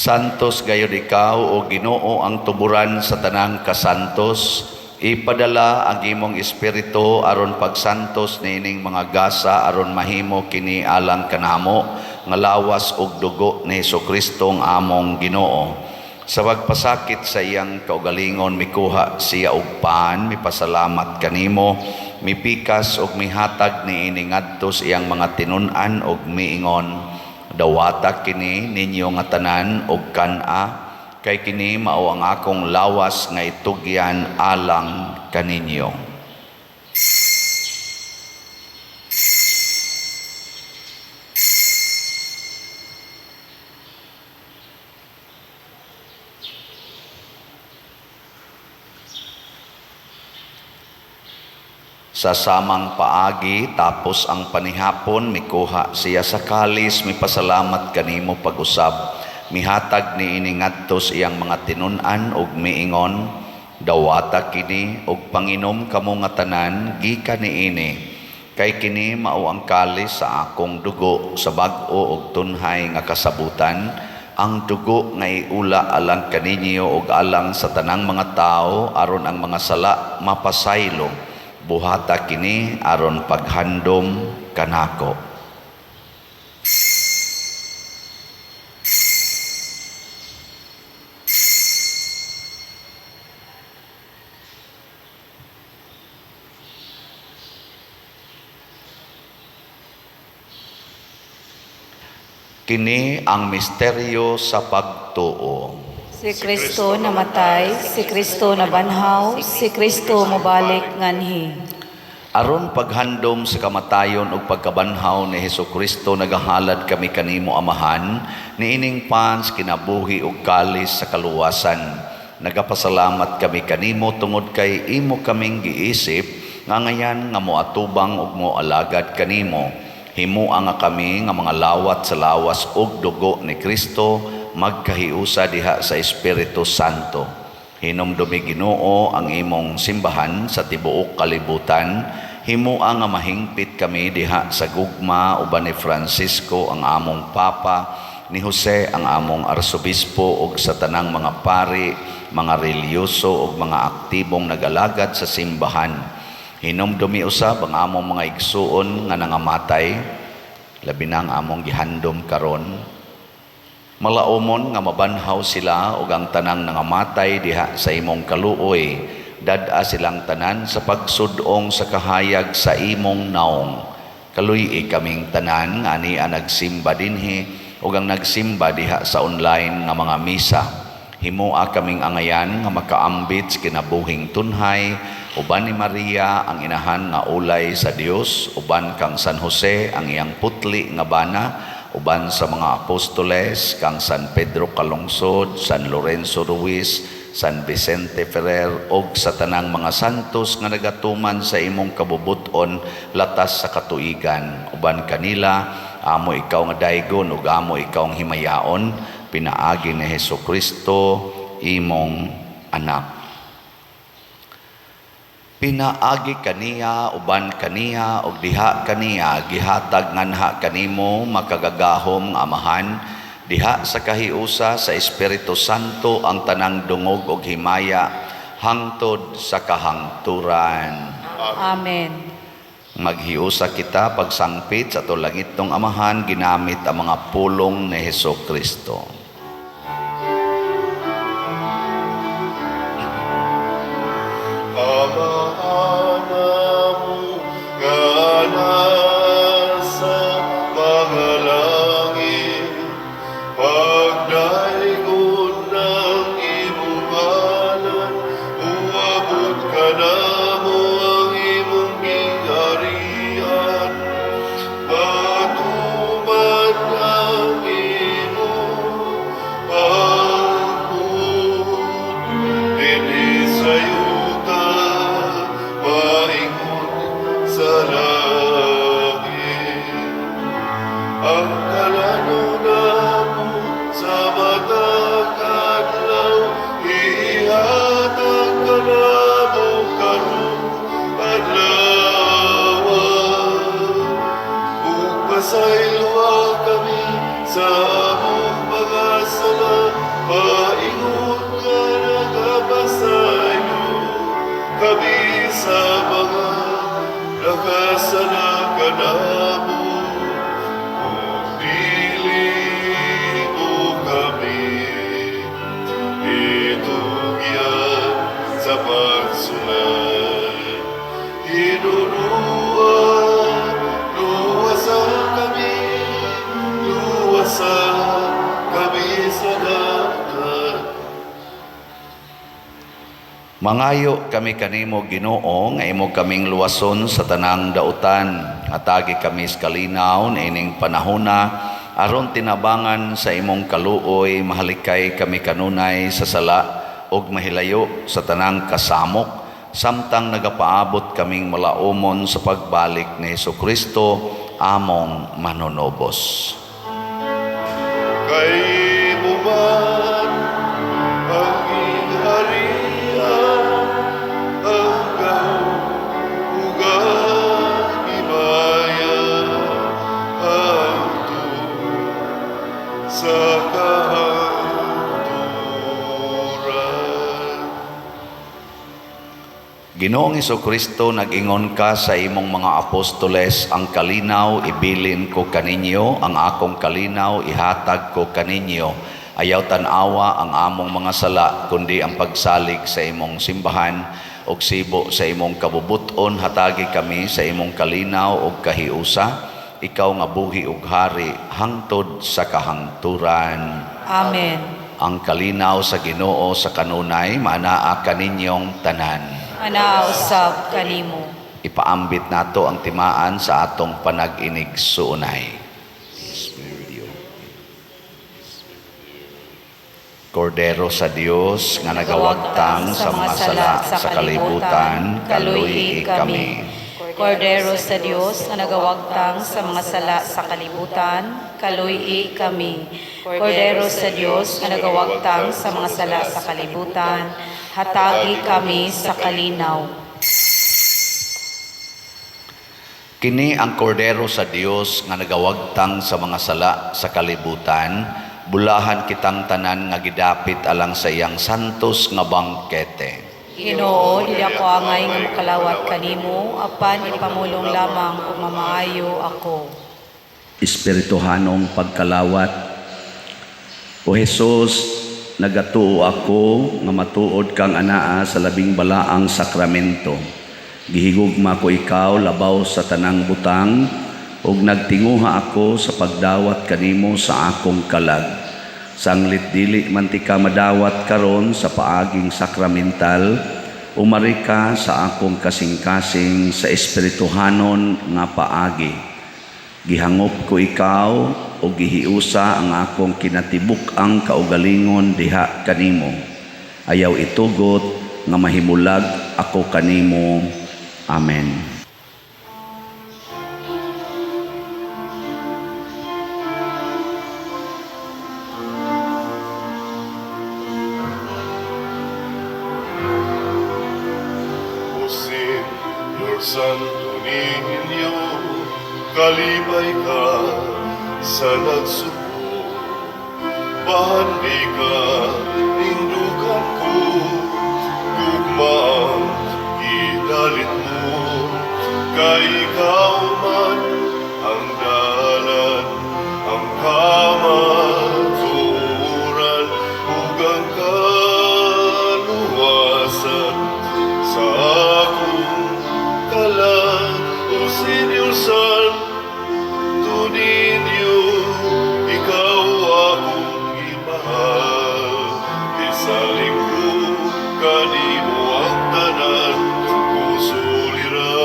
Santos gayud ikaw o Ginoo ang tuburan sa tanang kasantos. Ipadala ang imong espiritu aron pagsantos niining mga gasa aron mahimo kini alang kanamo nga lawas ug dugo ni Hesukristo ang among Ginoo. Sa pagpasakit sa iyang kaugalingon mikuha siya og paan, mipasalamat kanimo, mipikas ug mihatag niini ngadto sa iyang mga tinun-an ug miingon, dawata kini ninyo nga tanan og kan-a kay kini mao ang akong lawas nga itugyan alang kaninyo. Sa samang paagi tapos ang panihapon mikuha siya sa kalis mipasalamat kanimo pag-usab mihatag niini ngadto sa iyang mga tinun-an ug miingon, dawata kini ug panginom kamo nga tanan gikan niini kay kini mao ang kalis sa akong dugo sa bag-o ug tunhay nga kasabutan, ang dugo nga iula alang kaninyo ug alang sa tanang mga tao aron ang mga sala mapasaylo. Buhata kini aron paghandom kanako. Kini ang misteryo sa pagtuo. Si Kristo namatay, si Kristo nabanhaw, si Kristo mobalik nganhi. Aron paghandom sa kamatayon ug pagkabanhaw ni Hesukristo nagahalad kami kanimo Amahan niining pans kinabuhi ug kalis sa kaluwasan. Nagapasalamat kami kanimo tungod kay imo kaming giisip nga ngayan nga moatubang ug moalagad kanimo. Himuang nga kami nga mga lawat sa lawas ug dugo ni Kristo magkahiusa diha sa Espiritu Santo. Hinumdumi Ginoo ang imong simbahan sa tibuok kalibutan. Himuang nga mahingpit kami diha sa gugma uban ni Francisco ang among Papa, ni Jose ang among Arsobispo ug sa tanang mga pari, mga reliyoso ug mga aktibong nag-alagad sa simbahan. Hinumdumi usab ang among mga igsuon nga nangamatay, labi na ang among gihandom karon. Malaumon nga mabanhaw sila ug ang tanang nangamatay diha sa imong kaluoy, dad-a silang tanan sa pagsudong sa kahayag sa imong naong. Kaluy kaming tanan nga ania nagsimba dinhi ug ang nagsimba diha sa online nga mga misa. Himoa kaming angayan nga makaambit sa kinabuhing tunhay, uban ni Maria ang inahan nga ulay sa Dios, uban kang San Jose ang iyang putli nga bana, uban sa mga apostoles kang San Pedro Calungsod, San Lorenzo Ruiz, San Vicente Ferrer og sa tanang mga santos nga nagatuman sa imong kabubuton latas sa katuigan. Uban kanila amo ikaw nga daygon ug amo ikaw ang himayaon, pinaagi ni Hesukristo imong anak. Pinaagi kaniya, uban kaniya, ug diha kaniya, gihatag nganha kanimo makagagahom nga amahan, diha sa kahiusa sa Espiritu Santo ang tanang dungog ug himaya, hangtod sa kahangturan. Amen. Maghiusa kita pagsangpit sa tulangitong amahan, ginamit ang mga pulong ni Hesukristo. Ama-amamu nga nasa mga langit, pagdaigod ng imong ngalan, uabot ka namo ang imong gingarian, patupad ang imong pagpud, dinhi sa yuta, maingon sa langit. Ang kalanunamo sa matag adlaw, ihatag ka namo karong adlawan. Ug pasayloa kami sa among mga sala, maingon nga nagapasaylo kami sa mga nakasala ka namo. Kung dili mo kami itugyan sa pagsulay, hinunuan, luwasan kami, luwasan kami sa dagat. Mangayo kami kanimo Ginoo nga imo kaming luwason sa tanang dautan. Hatagi kami sa kalinaw na ining panahona aron tinabangan sa imong kaluoy, mahalikay kami kanunay sa sala ug mahilayo sa tanang kasamok, samtang nagapaabot kaming malaumon sa pagbalik ni Hesukristo among manunobos. Kay mo man ang ingharian, ang kahugan himaya, hangtod sa kahangturan. Ginoong Hesukristo, nag-ingon ka sa imong mga apostoles, ang kalinaw ibilin ko kaninyo, ang akong kalinaw ihatag ko kaninyo. Ayaw tanawa ang among mga sala, kundi ang pagsalig sa imong simbahan ug sibo sa imong kabubuton. Hatagi kami sa imong kalinaw ug kahiusa, ikaw nga buhi ug hari hangtod sa kahangturan. Amen. Ang kalinaw sa Ginoo sa kanunay maanaa kaninyong tanan. Anausab kanimo. Ipaambit nato ang timaan sa atong panag-inig suunay. Kordero sa Dios nga nagawagtang sa mga sala sa kalibutan, kaluy kami. Kordero sa Dios na nagawagtang sa mga sala sa kalibutan, kaluy kami. Kordero sa Dios na nagawagtang sa mga sala sa kalibutan, hatagi kami sa kalinaw. Kini ang kordero sa Dios nga nagawagtang sa mga sala sa kalibutan, bulahan kitang tanan nga gidapit alang sa iyang santos nga bangkete. Ginoo, dili ako angay nga makalawat kanimo, apan ipamulong lamang ug mamaayo ako. Espirituhanong pagkalawat. O Jesus, nagatuo ako nga matuod kang anaa sa labing balaang sakramento. Gihigugma ko ikaw labaw sa tanang butang ug nagtinguha ako sa pagdawat kanimo sa akong kalag. Sanglit dili man ti ka madawat karon sa paaging sakramental, umari ka sa akong kasing-kasing sa espirituhanon nga paagi. Gihangop ko ikaw o gihiusa ang akong kinatibuk ang kaugalingon diha kanimo. Ayaw itugot nga mahimulag ako kanimo. Amen. O Señor Santo Niño, kalibay ka sa nagsuko. Bahandi ka, indukan ko, gugmaang idalit mo. Kay ikaw man ang dalan, ang kamaturan, ug ang kaluwasan sa akong kalag. O Señor Santo Niño, ikaw akong imahal. Isaling ko kanimo ang tanan ko suliran.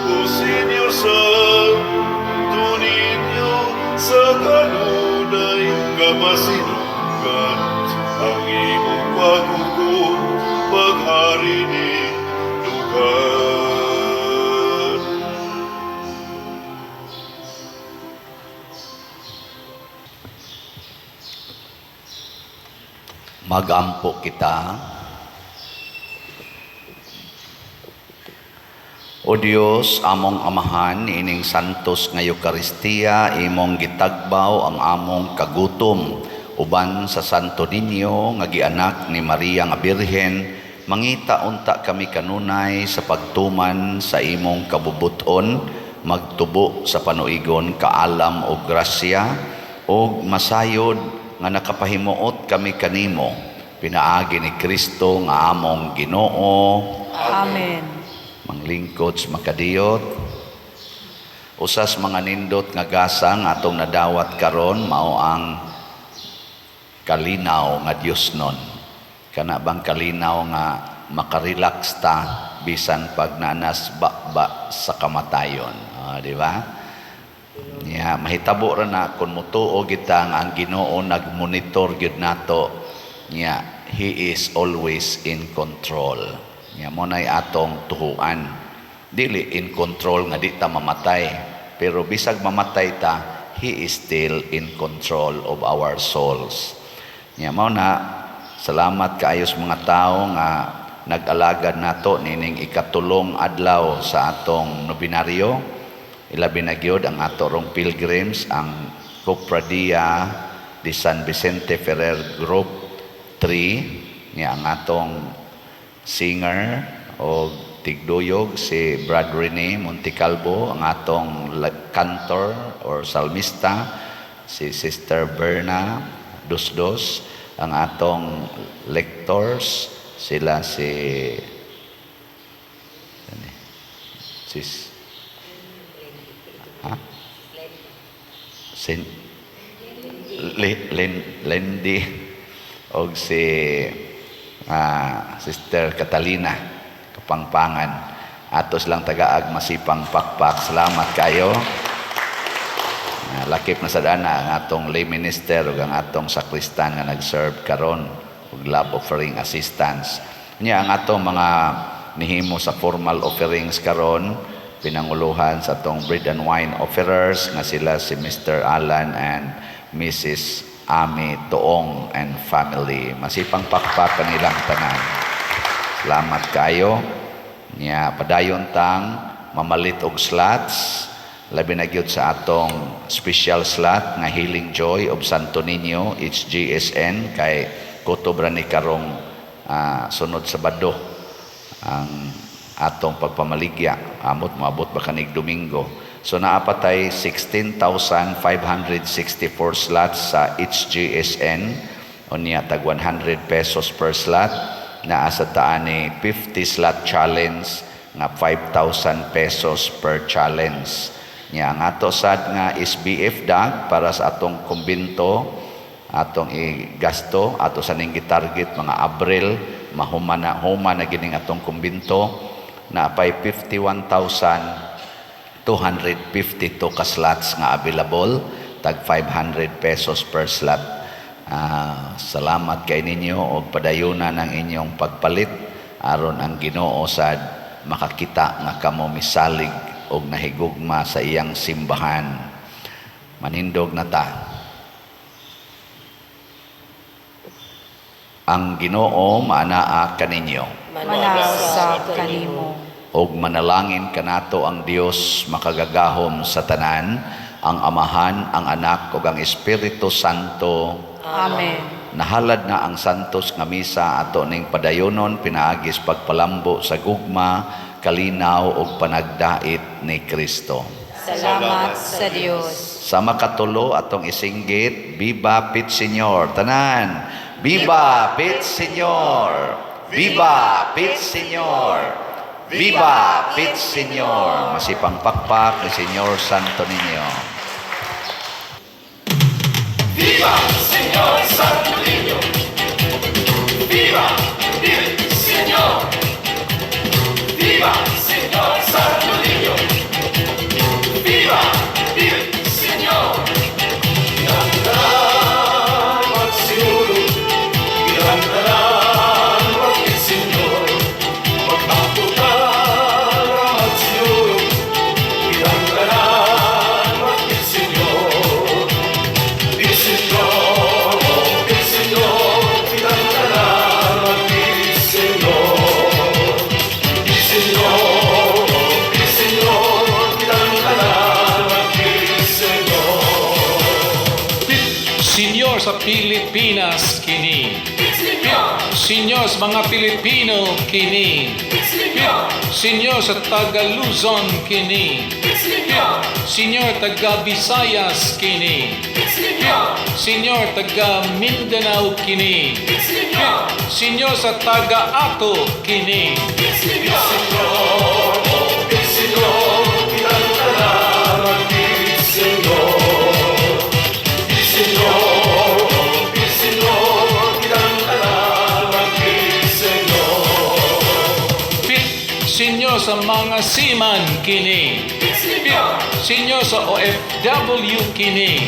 O Señor Santo Niño, sa kanunay kamasinugan, ang imong paghukom paghari ni lugar. Magampo kita. O Dios, among amahan, ining santos nga Eucharistia, imong gitagbaw ang among kagutom. Uban sa Santo Niño, nga gianak ni Maria nga Birhen, mangita unta kami kanunay sa pagtuman sa imong kabubuton, magtubo sa panuigon kaalam o grasya, o masayod nga nakapahimuot kami kanimo. Pinaagi ni Kristo nga among Ginoo. Amen. Manglingkod sa makadiyot. Usas mga nindot nga gasa nga atong nadawat karon mao ang kalinaw nga Dios nun. Kana bang kalinaw nga makarelax ta bisan pag nanas ba sa kamatayon. Di ba? Yeah, mahitabo ra na kung mutuo kita nga ang Ginoo nagmonitor gyud nato. Yeah, He is always in control. Yeah, mo nay atong tuhuan. Dili in control nga di ta mamatay, pero bisag mamatay ta, He is still in control of our souls. Yeah, mo na salamat kaayos mga tao nga nag-alagad nato nining ikatulong adlaw sa atong nobinaryo. Ilabi na gyud ang ato rong pilgrims, ang Cofradia de San Vicente Ferrer Group 3, niya ang atong singer o tigduyog si Brad Rene Monticalvo, ang atong cantor or salmista si Sister Berna Dusdos, ang atong lectors sila si Lendi og si Sister Catalina Kapangpangan. Atos lang tagaag masipang pakpak. Salamat kayo. Lakip na sa dana ang atong lay minister ug ang atong sakristan nga nag-serve karon ug love offering assistance. Nya ang atong mga nihimo sa formal offerings karon pinanguluhan sa atong bread and wine offerers nga sila si Mr. Alan and Mrs. Ami Toong and family. Masipang pakpak kanilang tanan. Salamat kayo. Nya padayon tang mamalit og slots. Labi na gyud sa atong special slot nga Healing Joy of Santo Niño, HGSN kay kutob ra ni karong sunod Sabado ang atong pagpamaligya, amot maabot ba kanig Domingo. So naapatay 16,564 slots sa HGSN, unya tag 100 pesos per slot. Naa sa taan ni 50 slot challenge nga 5,000 pesos per challenge. Nya nga ato sad nga SBF dag para sa atong kumbinto, atong igasto, ato sa ning gitarget mga Abril, huma na gining atong kumbinto, na pay 51,252 ka slots nga available, tag 500 pesos per slot. Salamat kay ninyo og padayunan ang inyong pagpalit aron ang Ginoo sad makakita nga kamo misalig og nahigugma sa iyang simbahan. Manindog na ta. Ang Ginoo maanaa kaninyo. Manasab kanimo. Og manalangin kanato ang Dios makagagahom sa tanan, ang Amahan, ang Anak ug ang Espiritu Santo. Amen. Nahalad na ang santos nga misa ato ning padayonon pinaagis pagpalambo sa gugma, kalinaw ug panagdait ni Kristo. Salamat sa Dios. Sa makatulo atong isinggit, Viva Pit Señor. Tanan, Viva Pit Señor! Viva Pit Señor! Viva Pit Señor! Masipang pakpak ni Señor Santo ninyo. Viva, Señor Santo Niño. Viva, vive, Señor. Viva, Señor Santo Niño. Viva, vive, Señor. Cantarán magsiguro, cantarán mag-Señor. Magpaputar magsiguro, cantarán mag-Señor. Senyor sa Pilipinas kini. Senyor sa mga Pilipino kini. Senyor sa taga Luzon kini. Senyor taga Visayas kini. Senyor taga Mindanao kini. Senyor sa taga Ato kini. Senyor sa mga seaman kini. Senyor sa OFW kini.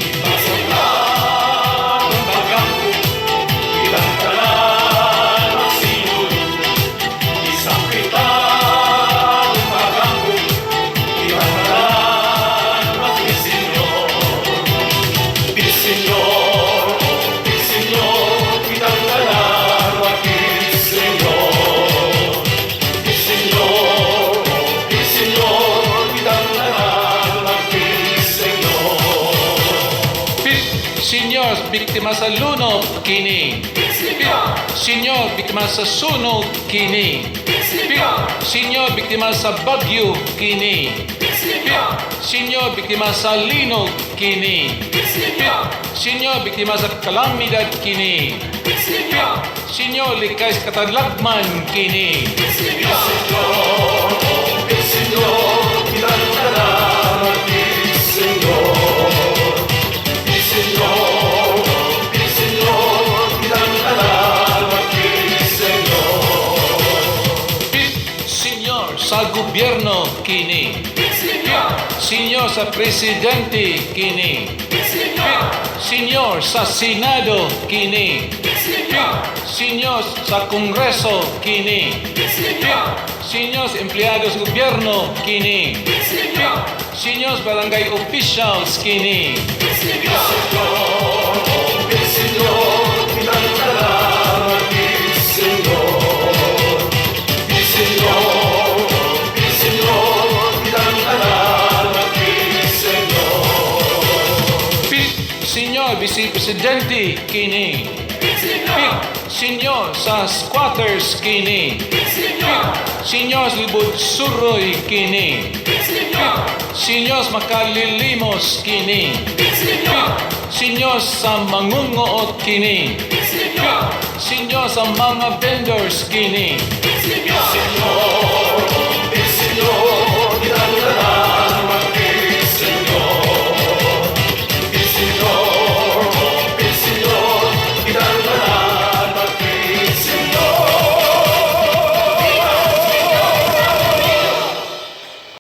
Senyor, biktima sa lunok kini. Senyor, biktima sa sunog kini. Senyor, biktima sa bagyo kini. Senyor, biktima sa linog kini. Senyor, biktima sa kalamidad kini. Senyor, likas katalagman kini. Sa gobyerno kini. Senyor sa presidente kini. Senyor sa Senado kini. Senyor sa Kongreso kini. Senyor sa empleyado sa gobyerno kini. Senyor sa barangay officials kini. Senyor Vice Presidente kini. Senyor sa squatters kini. Senyor sa libod suroy kini. Senyor sa makalilimos kini. Senyor sa mangungoot kini. Senyor sa mga vendors kini. Señor,